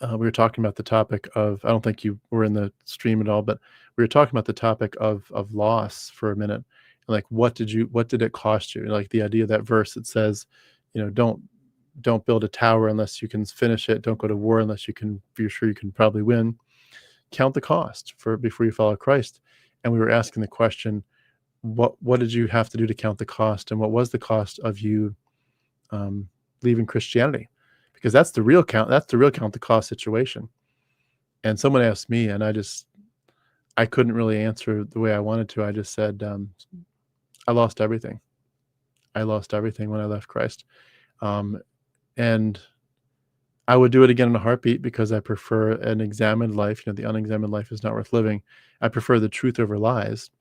we were talking about the topic of, I don't think you were in the stream at all, but we were talking about the topic of loss for a minute. And like, what did it cost you? Like the idea of that verse that says, don't build a tower unless you can finish it. Don't go to war unless you're sure you can probably win. Count the cost before you follow Christ. And we were asking the question, what did you have to do to count the cost? And what was the cost of you leaving Christianity? Because that's the real count the cost situation. And someone asked me, and I couldn't really answer the way I wanted to. I just said, I lost everything. I lost everything when I left Christ. And I would do it again in a heartbeat, because I prefer an examined life. The unexamined life is not worth living. I prefer the truth over lies,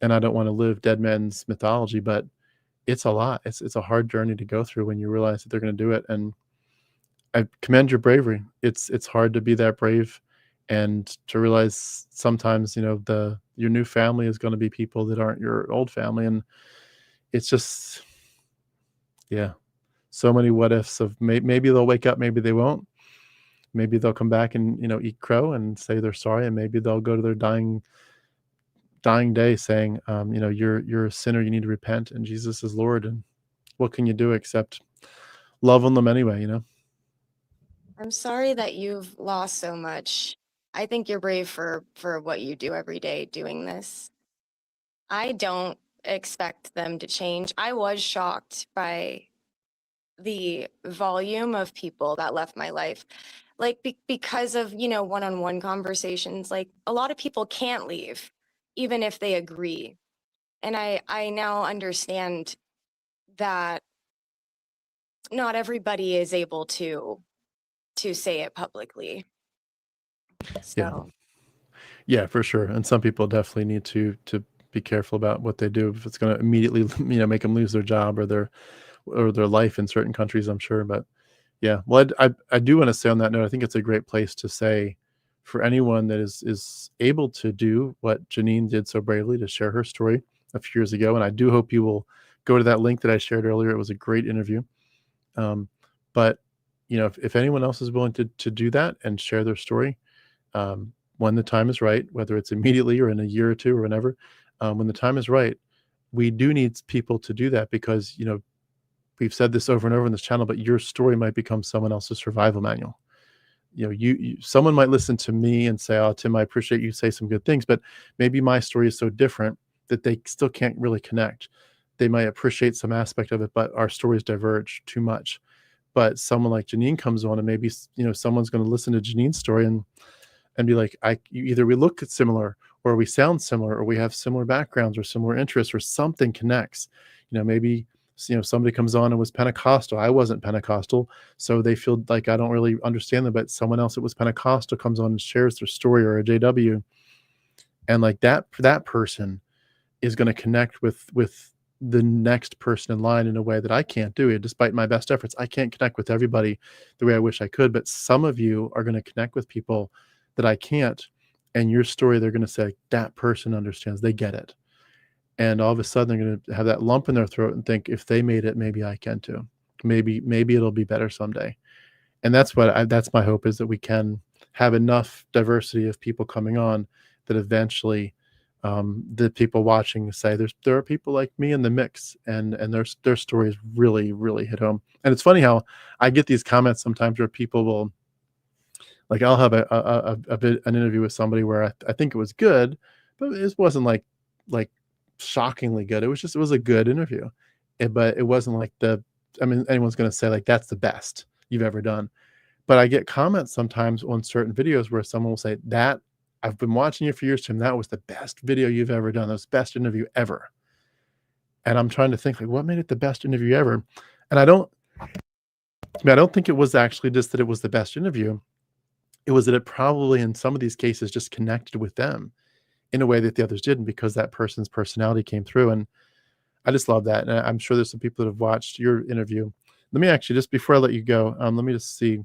and I don't want to live dead men's mythology, but it's a lot. It's a hard journey to go through when you realize that they're going to do it. And I commend your bravery. It's hard to be that brave, and to realize sometimes, your new family is going to be people that aren't your old family. And it's just, yeah, so many what ifs of maybe they'll wake up, maybe they won't. Maybe they'll come back and, eat crow and say they're sorry. And maybe they'll go to their dying day saying, you're a sinner, you need to repent, and Jesus is Lord. And what can you do except love on them anyway, I'm sorry that you've lost so much. I think you're brave for what you do every day doing this. I don't expect them to change. I was shocked by the volume of people that left my life. Like because of, one-on-one conversations, like a lot of people can't leave even if they agree. And I now understand that not everybody is able to say it publicly. So Yeah, for sure. And some people definitely need to be careful about what they do, if it's going to immediately, make them lose their job or their life in certain countries, I'm sure. But yeah, well, I do want to say on that note, I think it's a great place to say, for anyone that is able to do what Janine did so bravely, to share her story a few years ago. And I do hope you will go to that link that I shared earlier. It was a great interview. But if anyone else is willing to do that and share their story, when the time is right, whether it's immediately or in a year or two or whenever, when the time is right, we do need people to do that, because, we've said this over and over in this channel, but your story might become someone else's survival manual. Someone might listen to me and say, oh, Tim, I appreciate you say some good things, but maybe my story is so different that they still can't really connect. They might appreciate some aspect of it, but our stories diverge too much. But someone like Janine comes on, and maybe, someone's going to listen to Janine's story and be like, either we look similar, or we sound similar, or we have similar backgrounds or similar interests, or something connects. Maybe somebody comes on and was Pentecostal. I wasn't Pentecostal, so they feel like I don't really understand them. But someone else that was Pentecostal comes on and shares their story, or a JW, and like that person is going to connect with the next person in line in a way that I can't do it. Despite my best efforts, I can't connect with everybody the way I wish I could. But some of you are going to connect with people that I can't, and your story, they're going to say, that person understands, they get it. And all of a sudden they're going to have that lump in their throat and think, if they made it, maybe I can too. Maybe it'll be better someday. And that's my hope, is that we can have enough diversity of people coming on that eventually the people watching say, there are people like me in the mix, and their stories really, really hit home. And it's funny how I get these comments sometimes where people will, like, I'll have an interview with somebody where I think it was good, but it wasn't like shockingly good. It was a good interview, but it wasn't like anyone's going to say like, that's the best you've ever done. But I get comments sometimes on certain videos where someone will say, that I've been watching you for years, Tim, that was the best video you've ever done. That was the best interview ever. And I'm trying to think, like, what made it the best interview ever? And I don't think it was actually just that it was the best interview. It was that it probably in some of these cases just connected with them in a way that the others didn't, because that person's personality came through. And I just love that. And I'm sure there's some people that have watched your interview. Let me actually, just before I let you go, let me just see.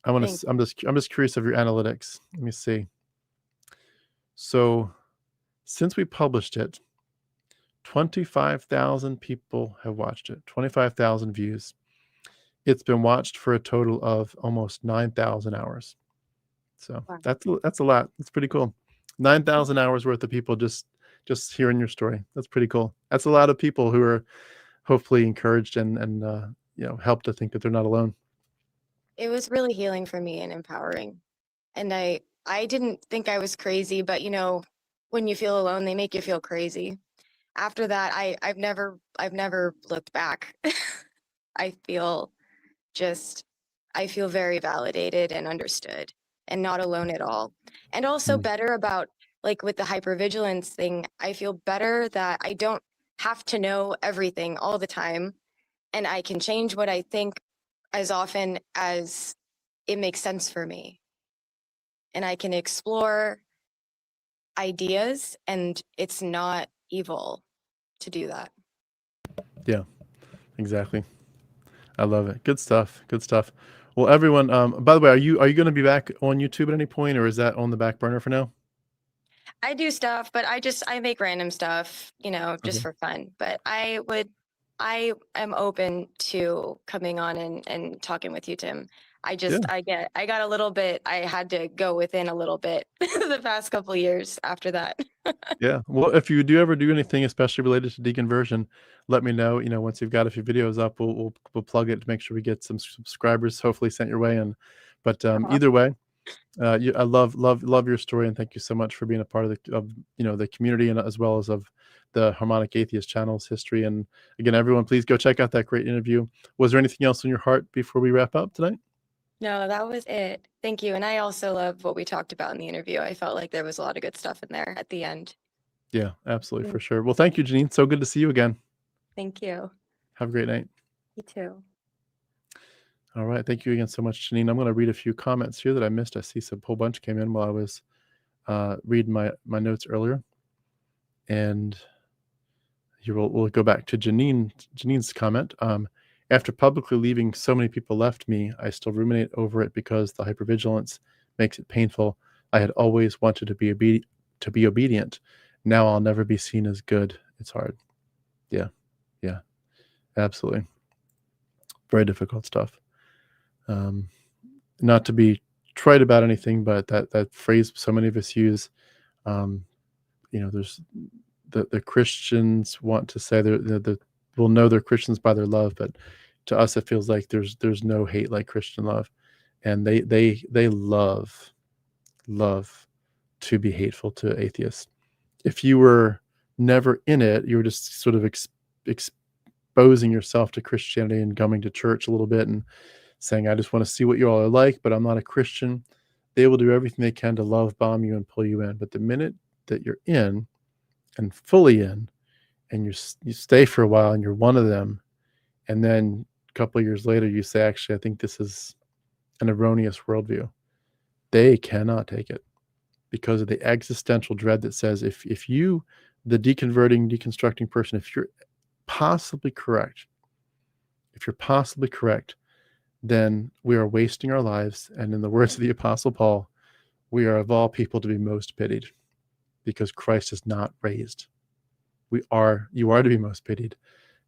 I'm just curious of your analytics. Let me see. So since we published it, 25,000 people have watched it, 25,000 views. It's been watched for a total of almost 9,000 hours. So wow. That's a lot. It's pretty cool. 9,000 hours worth of people just hearing your story. That's pretty cool. That's a lot of people who are hopefully encouraged and helped to think that they're not alone. It was really healing for me and empowering. And I didn't think I was crazy, but when you feel alone, they make you feel crazy. After that, I've never looked back. I feel very validated and understood and not alone at all. And also better about, like, with the hypervigilance thing, I feel better that I don't have to know everything all the time, and I can change what I think as often as it makes sense for me. And I can explore ideas, and it's not evil to do that. Yeah, exactly. I love it. Good stuff. Good stuff. Well, everyone, by the way, are you going to be back on YouTube at any point, or is that on the back burner for now? I do stuff, but I make random stuff, just for fun. But I am open to coming on and talking with you, Tim. I got a little bit, I had to go within a little bit the past couple of years after that. Yeah. Well, if you do ever do anything, especially related to deconversion, let me know. Once you've got a few videos up, we'll plug it to make sure we get some subscribers hopefully sent your way. But either way, I love your story, and thank you so much for being a part of the community, and as well as of the Harmonic Atheist channel's history. And again, everyone, please go check out that great interview. Was there anything else on your heart before we wrap up tonight? No, that was it. Thank you. And I also love what we talked about in the interview. I felt like there was a lot of good stuff in there at the end. Yeah, absolutely, for sure. Well, thank you, Janine. So good to see you again. Thank you. Have a great night. You too. All right. Thank you again so much, Janine. I'm going to read a few comments here that I missed. I see a whole bunch came in while I was reading my notes earlier. And here we'll go back to Janine's comment. After publicly leaving, so many people left me. I still ruminate over it because the hypervigilance makes it painful. I had always wanted to be obedient. Now I'll never be seen as good. It's hard. Yeah, absolutely. Very difficult stuff. Not to be trite about anything, but that phrase so many of us use, there's the Christians want to say we'll know they're Christians by their love, but to us it feels like there's no hate like Christian love, and they love to be hateful to atheists. If you were never in it, you were just sort of exposing yourself to Christianity and coming to church a little bit and saying, I just want to see what you all are like, but I'm not a Christian. They will do everything they can to love bomb you and pull you in. But the minute that you're in and fully in, and you stay for a while and you're one of them, and then a couple of years later you say, actually, I think this is an erroneous worldview. They cannot take it because of the existential dread that says if you, the deconverting, deconstructing person, if you're possibly correct, then we are wasting our lives. And in the words of the Apostle Paul, we are of all people to be most pitied because Christ is not raised. You are to be most pitied,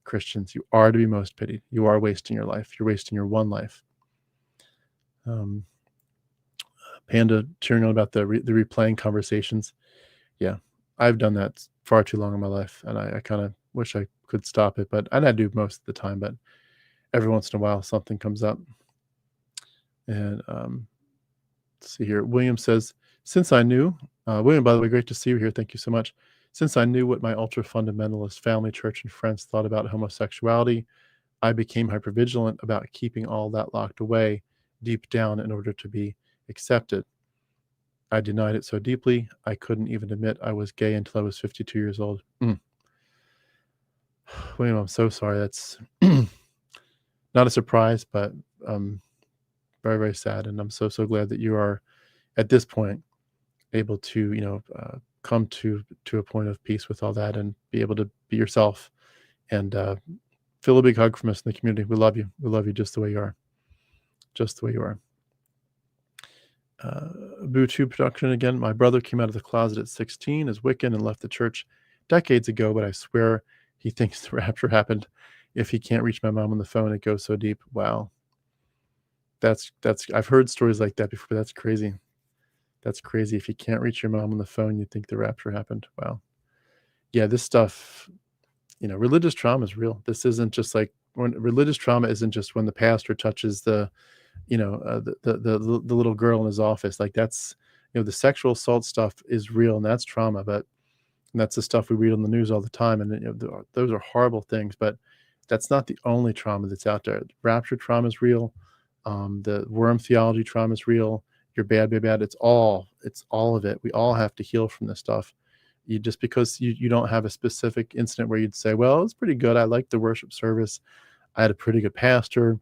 Christians. You are to be most pitied. You are wasting your life. You're wasting your one life. Panda cheering on about the replaying conversations. Yeah, I've done that far too long in my life, and I kind of wish I could stop it, and I do most of the time, but every once in a while something comes up. And let's see here. William says, since I knew, William, by the way, great to see you here. Thank you so much. Since I knew what my ultra-fundamentalist family, church, and friends thought about homosexuality, I became hypervigilant about keeping all that locked away deep down in order to be accepted. I denied it so deeply, I couldn't even admit I was gay until I was 52 years old. William, I'm so sorry. That's not a surprise, but very, very sad. And I'm so glad that you are, at this point, able to, come to a point of peace with all that and be able to be yourself. And feel a big hug from us in the community. We love you. We love you just the way you are. Just the way you are. Boo2 production again. My brother came out of the closet at 16 as Wiccan and left the church decades ago, but I swear he thinks the rapture happened. If he can't reach my mom on the phone, it goes so deep. Wow. That's I've heard stories like that before. That's crazy. That's crazy. If you can't reach your mom on the phone, you think the rapture happened. Wow. Yeah, this stuff, religious trauma is real. This isn't just like when religious trauma isn't just when the pastor touches the little girl in his office. Like that's, the sexual assault stuff is real, and that's trauma, and that's the stuff we read on the news all the time. And those are horrible things, but that's not the only trauma that's out there. Rapture trauma is real. The worm theology trauma is real. You're bad. It's all of it. We all have to heal from this stuff. Just because you don't have a specific incident where you'd say, well, it's pretty good. I liked the worship service. I had a pretty good pastor.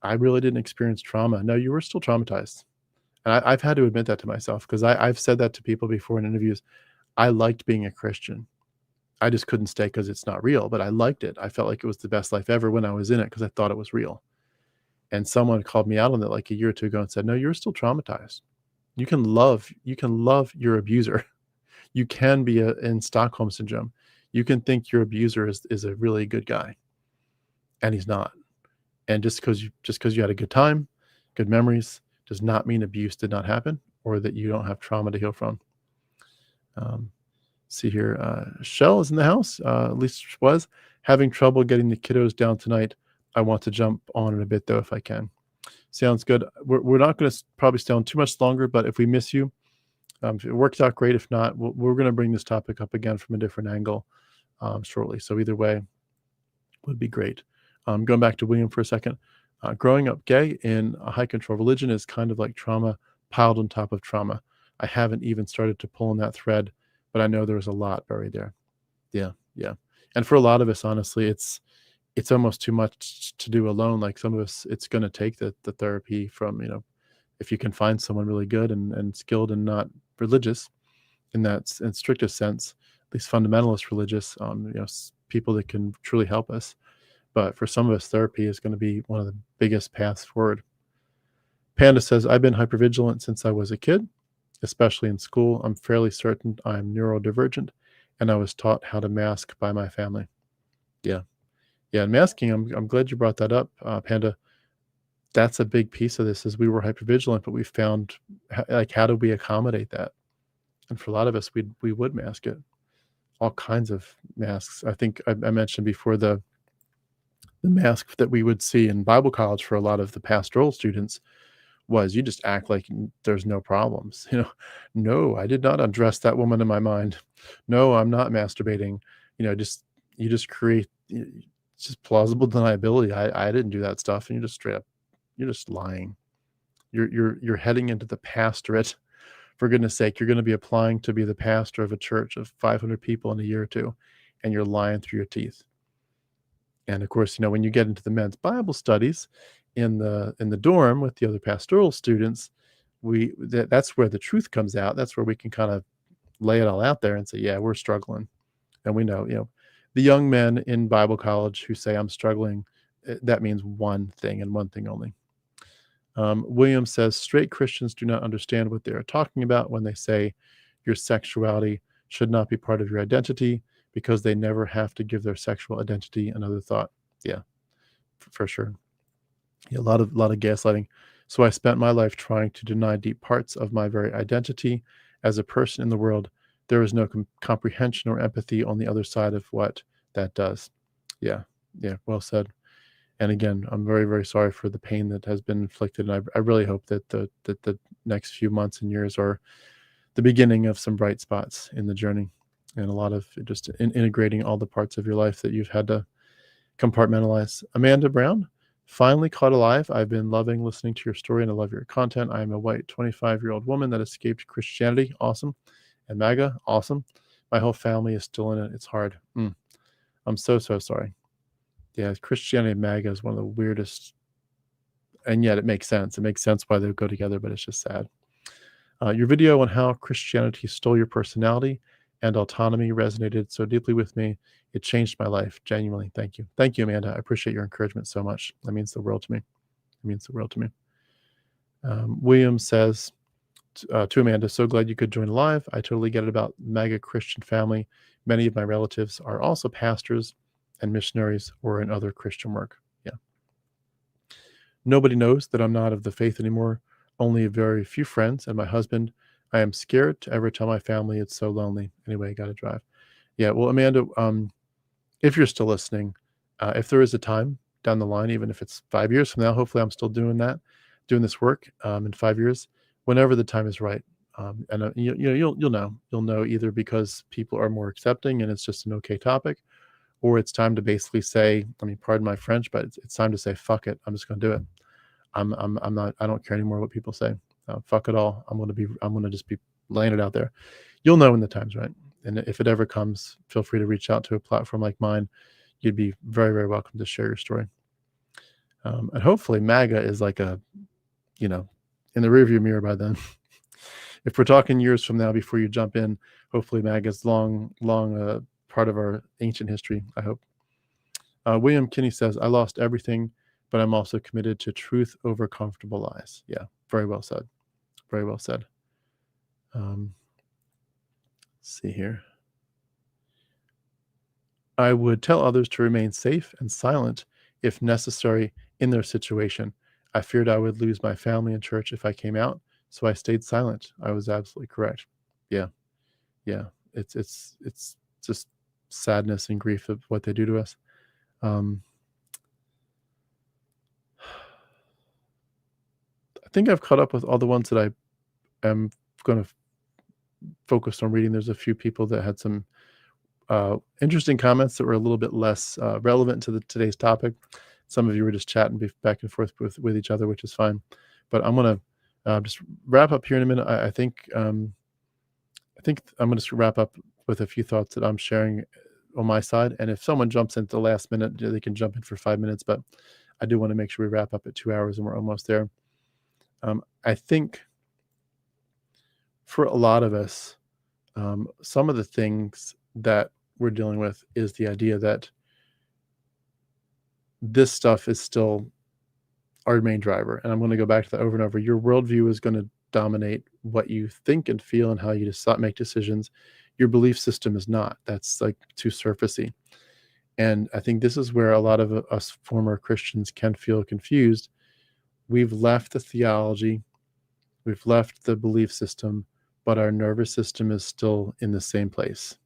I really didn't experience trauma. No, you were still traumatized. And I've had to admit that to myself, because I've said that to people before in interviews. I liked being a Christian. I just couldn't stay because it's not real, but I liked it. I felt like it was the best life ever when I was in it because I thought it was real. And someone called me out on that like a year or two ago and said, no, you're still traumatized. You can love your abuser. You can be in Stockholm syndrome. You can think your abuser is a really good guy, and he's not. And just because you had a good time, good memories, does not mean abuse did not happen or that you don't have trauma to heal from. See here, Shell is in the house. At least was having trouble getting the kiddos down tonight. I want to jump on in a bit though if I can. Sounds good. We're not going to probably stay on too much longer, but if we miss you, if it works out great. If not, we're going to bring this topic up again from a different angle shortly. So either way would be great. Going back to William for a second. Growing up gay in a high control religion is kind of like trauma piled on top of trauma. I haven't even started to pull on that thread, but I know there's a lot buried there. Yeah. And for a lot of us, honestly, it's almost too much to do alone. Like some of us, it's going to take the therapy from, if you can find someone really good and skilled and not religious in that in strictest sense, at least fundamentalist religious, people that can truly help us. But for some of us, therapy is going to be one of the biggest paths forward. Panda says, I've been hypervigilant since I was a kid, especially in school. I'm fairly certain I'm neurodivergent, and I was taught how to mask by my family. Yeah, and masking, I'm glad you brought that up, Panda. That's a big piece of this, is we were hypervigilant, but we found, how do we accommodate that? And for a lot of us, we would mask it. All kinds of masks. I think I mentioned before the mask that we would see in Bible college for a lot of the pastoral students was you just act like there's no problems. No, I did not undress that woman in my mind. No, I'm not masturbating. You just create just plausible deniability. I didn't do that stuff. And you're just straight up, you're just lying. You're heading into the pastorate. For goodness sake, you're going to be applying to be the pastor of a church of 500 people in a year or two. and you're lying through your teeth. And of course, when you get into the men's Bible studies in the dorm with the other pastoral students, that's where the truth comes out. That's where we can kind of lay it all out there and say, yeah, we're struggling. And we know, the young men in Bible college who say I'm struggling, that means one thing and one thing only. William says, straight Christians do not understand what they are talking about when they say your sexuality should not be part of your identity, because they never have to give their sexual identity another thought. Yeah, for sure. Yeah, a lot of gaslighting. So I spent my life trying to deny deep parts of my very identity as a person in the world. There is no comprehension or empathy on the other side of what that does. Yeah, well said. And again, I'm very, very sorry for the pain that has been inflicted. And I really hope that the next few months and years are the beginning of some bright spots in the journey, and a lot of just integrating all the parts of your life that you've had to compartmentalize. Amanda Brown, finally caught alive. I've been loving listening to your story and I love your content. I am a white 25-year-old woman that escaped Christianity. Awesome. And MAGA. Awesome. My whole family is still in it. It's hard. I'm so sorry. Yeah, Christianity and MAGA is one of the weirdest, and yet it makes sense. It makes sense why they go together, but it's just sad. Your video on how Christianity stole your personality and autonomy resonated so deeply with me. It changed my life. Genuinely. Thank you. Thank you, Amanda. I appreciate your encouragement so much. That means the world to me. It means the world to me. William says to Amanda, so glad you could join live. I totally get it about MAGA Christian family. Many of my relatives are also pastors and missionaries or in other Christian work. Yeah. Nobody knows that I'm not of the faith anymore. Only a very few friends and my husband. I am scared to ever tell my family. It's so lonely. Anyway, I got to drive. Yeah, well, Amanda, if you're still listening, if there is a time down the line, even if it's 5 years from now, hopefully I'm still doing this work in 5 years, whenever the time is right. And you'll know either because people are more accepting and it's just an okay topic, or it's time to basically say, pardon my French, but it's time to say, fuck it. I'm just going to do it. I don't care anymore what people say. Fuck it all. I'm going to just be laying it out there. You'll know when the time's right. And if it ever comes, feel free to reach out to a platform like mine. You'd be very, very welcome to share your story. And hopefully MAGA is like in the rearview mirror by then. If we're talking years from now before you jump in, hopefully MAGA is long part of our ancient history, I hope. William Kinney says, I lost everything, but I'm also committed to truth over comfortable lies. Yeah, very well said. Very well said. Let's see here. I would tell others to remain safe and silent if necessary in their situation. I feared I would lose my family and church if I came out, so I stayed silent. I was absolutely correct. Yeah. It's just sadness and grief of what they do to us. I think I've caught up with all the ones that I am going to focus on reading. There's a few people that had some interesting comments that were a little bit less relevant to today's topic. Some of you were just chatting back and forth with each other, which is fine. But I'm going to just wrap up here in a minute. I think I'm going to wrap up with a few thoughts that I'm sharing on my side. And if someone jumps in at the last minute, they can jump in for 5 minutes. But I do want to make sure we wrap up at 2 hours, and we're almost there. I think for a lot of us, some of the things that we're dealing with is the idea that this stuff is still our main driver. And I'm going to go back to that over and over. Your worldview is going to dominate what you think and feel and how you make decisions. Your belief system is not. That's like too surfacey. And I think this is where a lot of us former Christians can feel confused. We've left the theology, we've left the belief system, but our nervous system is still in the same place.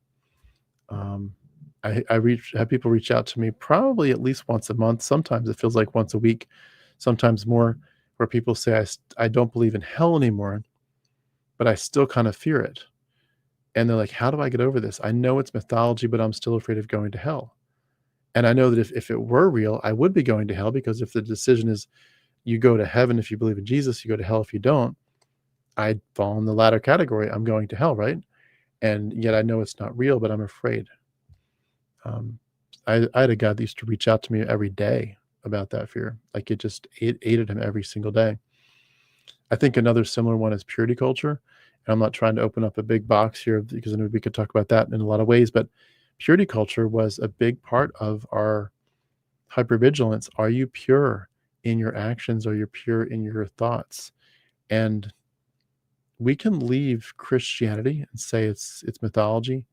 I have people reach out to me probably at least once a month. Sometimes it feels like once a week, sometimes more, where people say, I don't believe in hell anymore, but I still kind of fear it. And they're like, how do I get over this? I know it's mythology, but I'm still afraid of going to hell. And I know that if it were real, I would be going to hell, because if the decision is you go to heaven if you believe in Jesus, you go to hell if you don't, I'd fall in the latter category. I'm going to hell, right? And yet I know it's not real, but I'm afraid. I had a guy that used to reach out to me every day about that fear. Like it just ate at him every single day. I think another similar one is purity culture. And I'm not trying to open up a big box here because I know we could talk about that in a lot of ways, but purity culture was a big part of our hypervigilance. Are you pure in your actions? Are you pure in your thoughts? And we can leave Christianity and say it's mythology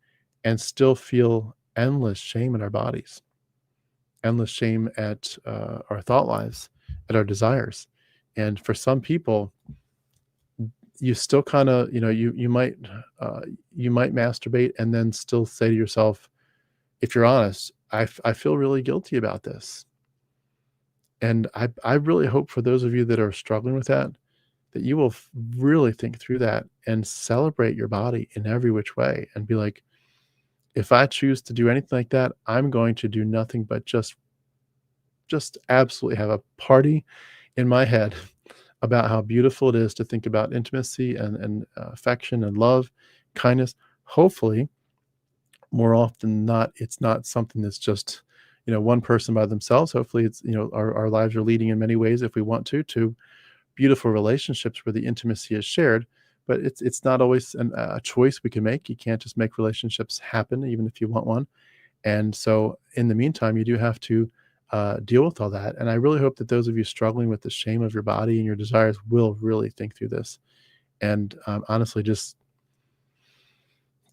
and still feel endless shame in our bodies, endless shame at our thought lives, at our desires. And for some people, you still kind of, you might masturbate and then still say to yourself, if you're honest, I feel really guilty about this. And I really hope for those of you that are struggling with that you will really think through that and celebrate your body in every which way and be like, if I choose to do anything like that, I'm going to do nothing but just absolutely have a party in my head about how beautiful it is to think about intimacy and affection and love, kindness. Hopefully, more often than not, it's not something that's just, one person by themselves. Hopefully it's, our lives are leading in many ways, if we want to beautiful relationships where the intimacy is shared, but it's not always a choice we can make. You can't just make relationships happen, even if you want one. And so in the meantime, you do have to deal with all that. And I really hope that those of you struggling with the shame of your body and your desires will really think through this. And honestly, just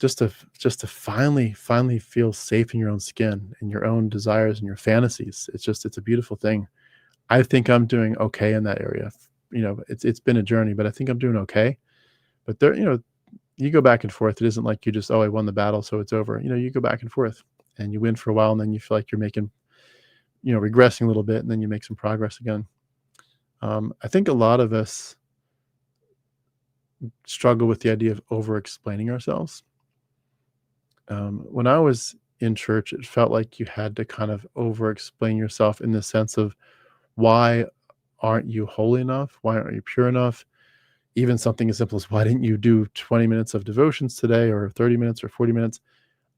to finally feel safe in your own skin and your own desires and your fantasies. It's a beautiful thing. I think I'm doing okay in that area. It's been a journey, but I think I'm doing okay. But there, you go back and forth. It isn't like you just, I won the battle, so it's over. You go back and forth and you win for a while, and then you feel like you're making, regressing a little bit, and then you make some progress again. I think a lot of us struggle with the idea of over-explaining ourselves. When I was in church, it felt like you had to kind of over-explain yourself in the sense of, why aren't you holy enough? Why aren't you pure enough? Even something as simple as, why didn't you do 20 minutes of devotions today, or 30 minutes or 40 minutes?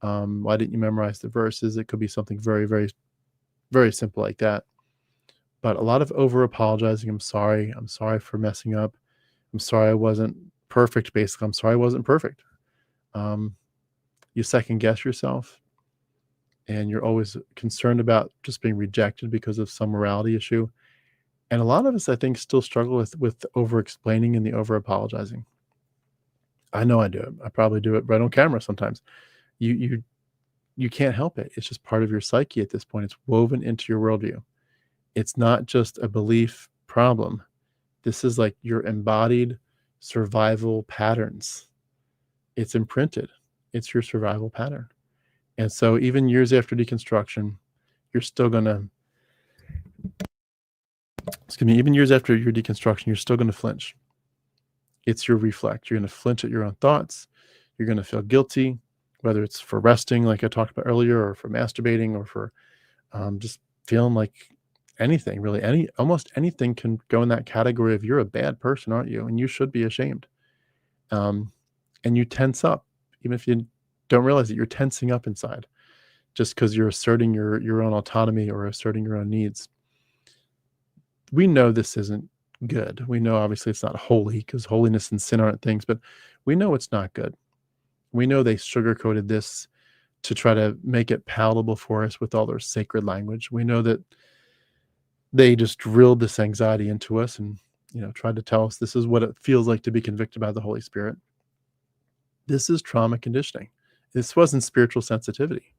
Why didn't you memorize the verses? It could be something very, very, very simple like that. But a lot of over apologizing. I'm sorry for messing up. I'm sorry I wasn't perfect. Basically, I'm sorry I wasn't perfect. You second guess yourself, and you're always concerned about just being rejected because of some morality issue. And a lot of us, I think, still struggle with over-explaining and the over-apologizing. I know I do it. I probably do it right on camera sometimes. You can't help it. It's just part of your psyche at this point. It's woven into your worldview. It's not just a belief problem. This is like your embodied survival patterns. It's imprinted. It's your survival pattern. And so even years after deconstruction, you're still going to, even years after your deconstruction, you're still going to flinch. It's your reflex. You're going to flinch at your own thoughts. You're going to feel guilty, whether it's for resting, like I talked about earlier, or for masturbating, or for just feeling like anything, really. Almost anything can go in that category of, you're a bad person, aren't you? And you should be ashamed. And you tense up, even if you don't realize that you're tensing up inside, just because you're asserting your own autonomy or asserting your own needs. We know this isn't good. We know obviously it's not holy, because holiness and sin aren't things, but we know it's not good. We know they sugar-coated this to try to make it palatable for us with all their sacred language. We know that they just drilled this anxiety into us and, tried to tell us this is what it feels like to be convicted by the Holy Spirit. This is trauma conditioning. This wasn't spiritual sensitivity.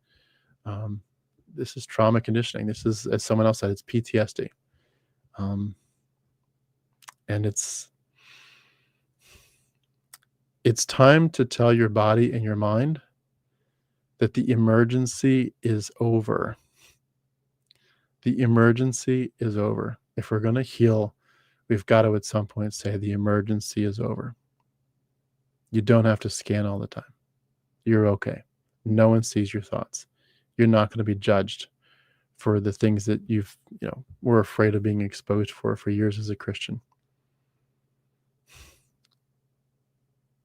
This is trauma conditioning. This is, as someone else said, it's PTSD. And it's time to tell your body and your mind that the emergency is over. The emergency is over. If we're going to heal, we've got to at some point say the emergency is over. You don't have to scan all the time. You're okay. No one sees your thoughts. You're not going to be judged for the things that you've, were afraid of being exposed for years as a Christian.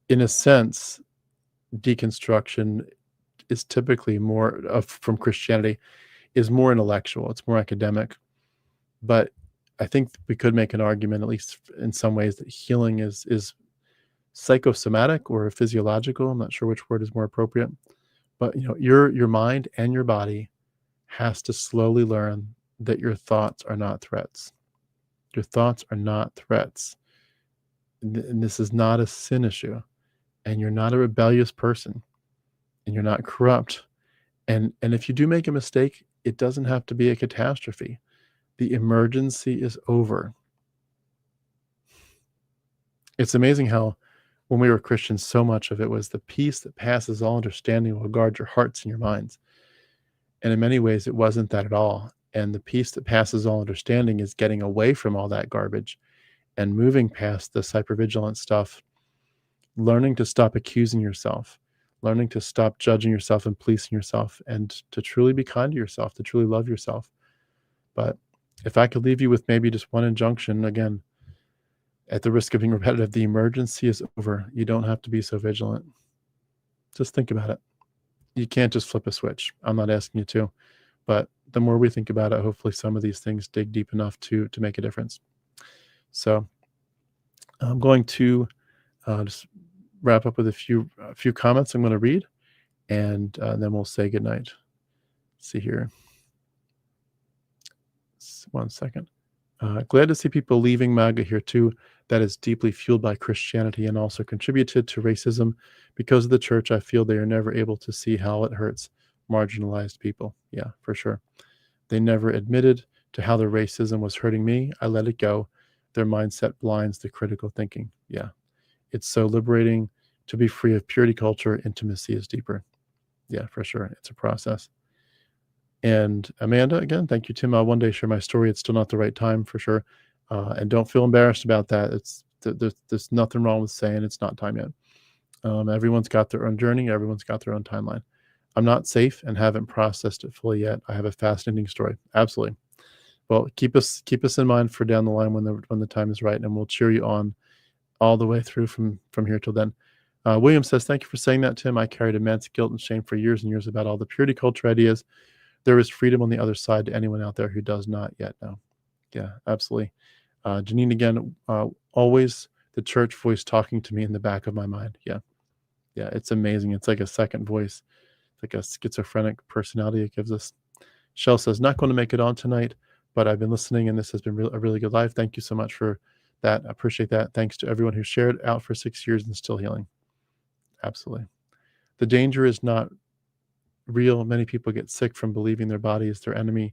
In a sense, deconstruction is typically more from Christianity is more intellectual. It's more academic. But I think we could make an argument, at least in some ways, that healing is psychosomatic or physiological. I'm not sure which word is more appropriate. But your mind and your body has to slowly learn that your thoughts are not threats. Your thoughts are not threats. And this is not a sin issue. And you're not a rebellious person. And you're not corrupt. And if you do make a mistake, it doesn't have to be a catastrophe. The emergency is over. It's amazing how when we were Christians, so much of it was the peace that passes all understanding will guard your hearts and your minds. And in many ways, it wasn't that at all. And the peace that passes all understanding is getting away from all that garbage and moving past this hypervigilant stuff, learning to stop accusing yourself, learning to stop judging yourself and policing yourself, and to truly be kind to yourself, to truly love yourself. But if I could leave you with maybe just one injunction, again, at the risk of being repetitive, the emergency is over. You don't have to be so vigilant. Just think about it. You can't just flip a switch. I'm not asking you to, but the more we think about it, hopefully some of these things dig deep enough to make a difference. So I'm going to just wrap up with a few comments I'm going to read, and then we'll say goodnight. Let's see here. 1 second. Glad to see people leaving MAGA here too. That is deeply fueled by Christianity and also contributed to racism. Because of the church, I feel they are never able to see how it hurts marginalized people. Yeah, for sure. They never admitted to how their racism was hurting me. I let it go. Their mindset blinds the critical thinking. Yeah. It's so liberating to be free of purity culture. Intimacy is deeper. Yeah, for sure. It's a process. And Amanda, again, thank you, Tim. I'll one day share my story. It's still not the right time, for sure. And don't feel embarrassed about that. There's nothing wrong with saying it's not time yet. Everyone's got their own journey. Everyone's got their own timeline. I'm not safe and haven't processed it fully yet. I have a fascinating story. Absolutely. Well, keep us in mind for down the line when the time is right, and we'll cheer you on all the way through from here till then. William says, thank you for saying that, Tim. I carried immense guilt and shame for years and years about all the purity culture ideas. There is freedom on the other side to anyone out there who does not yet know. Yeah, absolutely. Janine, again, always the church voice talking to me in the back of my mind. Yeah, it's amazing. It's like a second voice, like a schizophrenic personality it gives us. Shell says, not going to make it on tonight, but I've been listening, and this has been a really good live. Thank you so much for that. I appreciate that. Thanks to everyone who shared out for 6 years and still healing. Absolutely. The danger is not real. Many people get sick from believing their body is their enemy.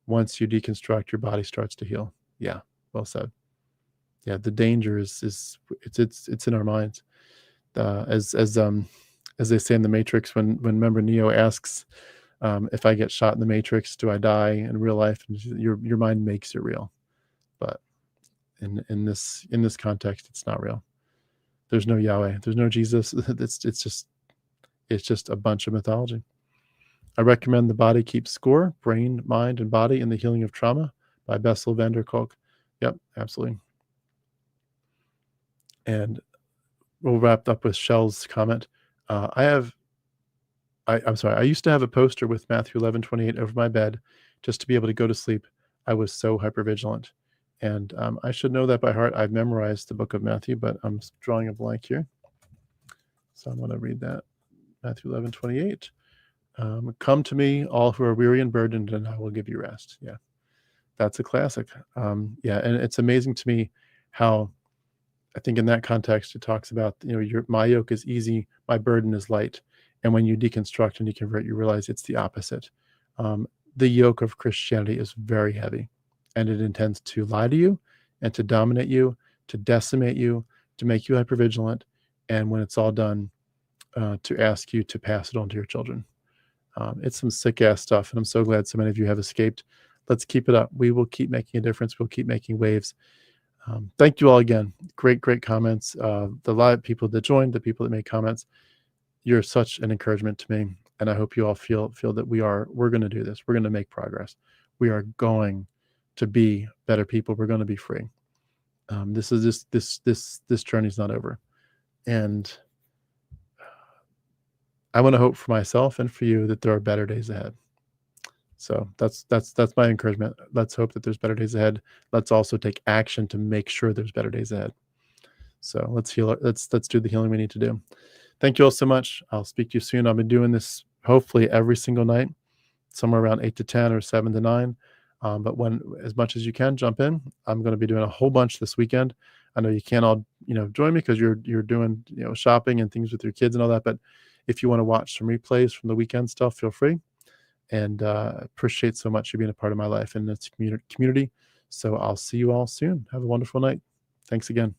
Once you deconstruct, your body starts to heal. Yeah, well said. Yeah, the danger is it's in our minds. As they say in the Matrix, when remember Neo asks, if I get shot in the Matrix, do I die in real life? And your mind makes it real, but in this context, it's not real. There's no Yahweh. There's no Jesus. It's just a bunch of mythology. I recommend The Body Keeps Score, Brain, Mind, and Body in the Healing of Trauma by Bessel van der Kolk. Yep, absolutely. And we'll wrap up with Shell's comment. I'm sorry. I used to have a poster with Matthew 11:28 over my bed just to be able to go to sleep. I was so hypervigilant. And I should know that by heart. I've memorized the book of Matthew, but I'm drawing a blank here. So I'm going to read that. Matthew 11:28. Come to me, all who are weary and burdened, and I will give you rest. Yeah, that's a classic. Yeah, and it's amazing to me how I think in that context it talks about, my yoke is easy, my burden is light. And when you deconstruct and deconvert, you realize it's the opposite. The yoke of Christianity is very heavy, and it intends to lie to you and to dominate you, to decimate you, to make you hypervigilant, and when it's all done, to ask you to pass it on to your children. It's some sick ass stuff, and I'm so glad so many of you have escaped. Let's keep it up. We will keep making a difference. We'll keep making waves. Thank you all again. Great comments. The live people that joined, the people that made comments, you're such an encouragement to me, and I hope you all feel that we're going to do this. We're going to make progress. We are going to be better people. We're going to be free. This journey's not over, and I want to hope for myself and for you that there are better days ahead. So that's my encouragement. Let's hope that there's better days ahead. Let's also take action to make sure there's better days ahead. So let's heal. Let's do the healing we need to do. Thank you all so much. I'll speak to you soon. I've been doing this hopefully every single night, somewhere around 8 to 10 or 7 to 9. But when, as much as you can, jump in. I'm going to be doing a whole bunch this weekend. I know you can't all, join me because you're doing, shopping and things with your kids and all that. But if you want to watch some replays from the weekend stuff, feel free. And appreciate so much you being a part of my life and this community. So I'll see you all soon. Have a wonderful night. Thanks again.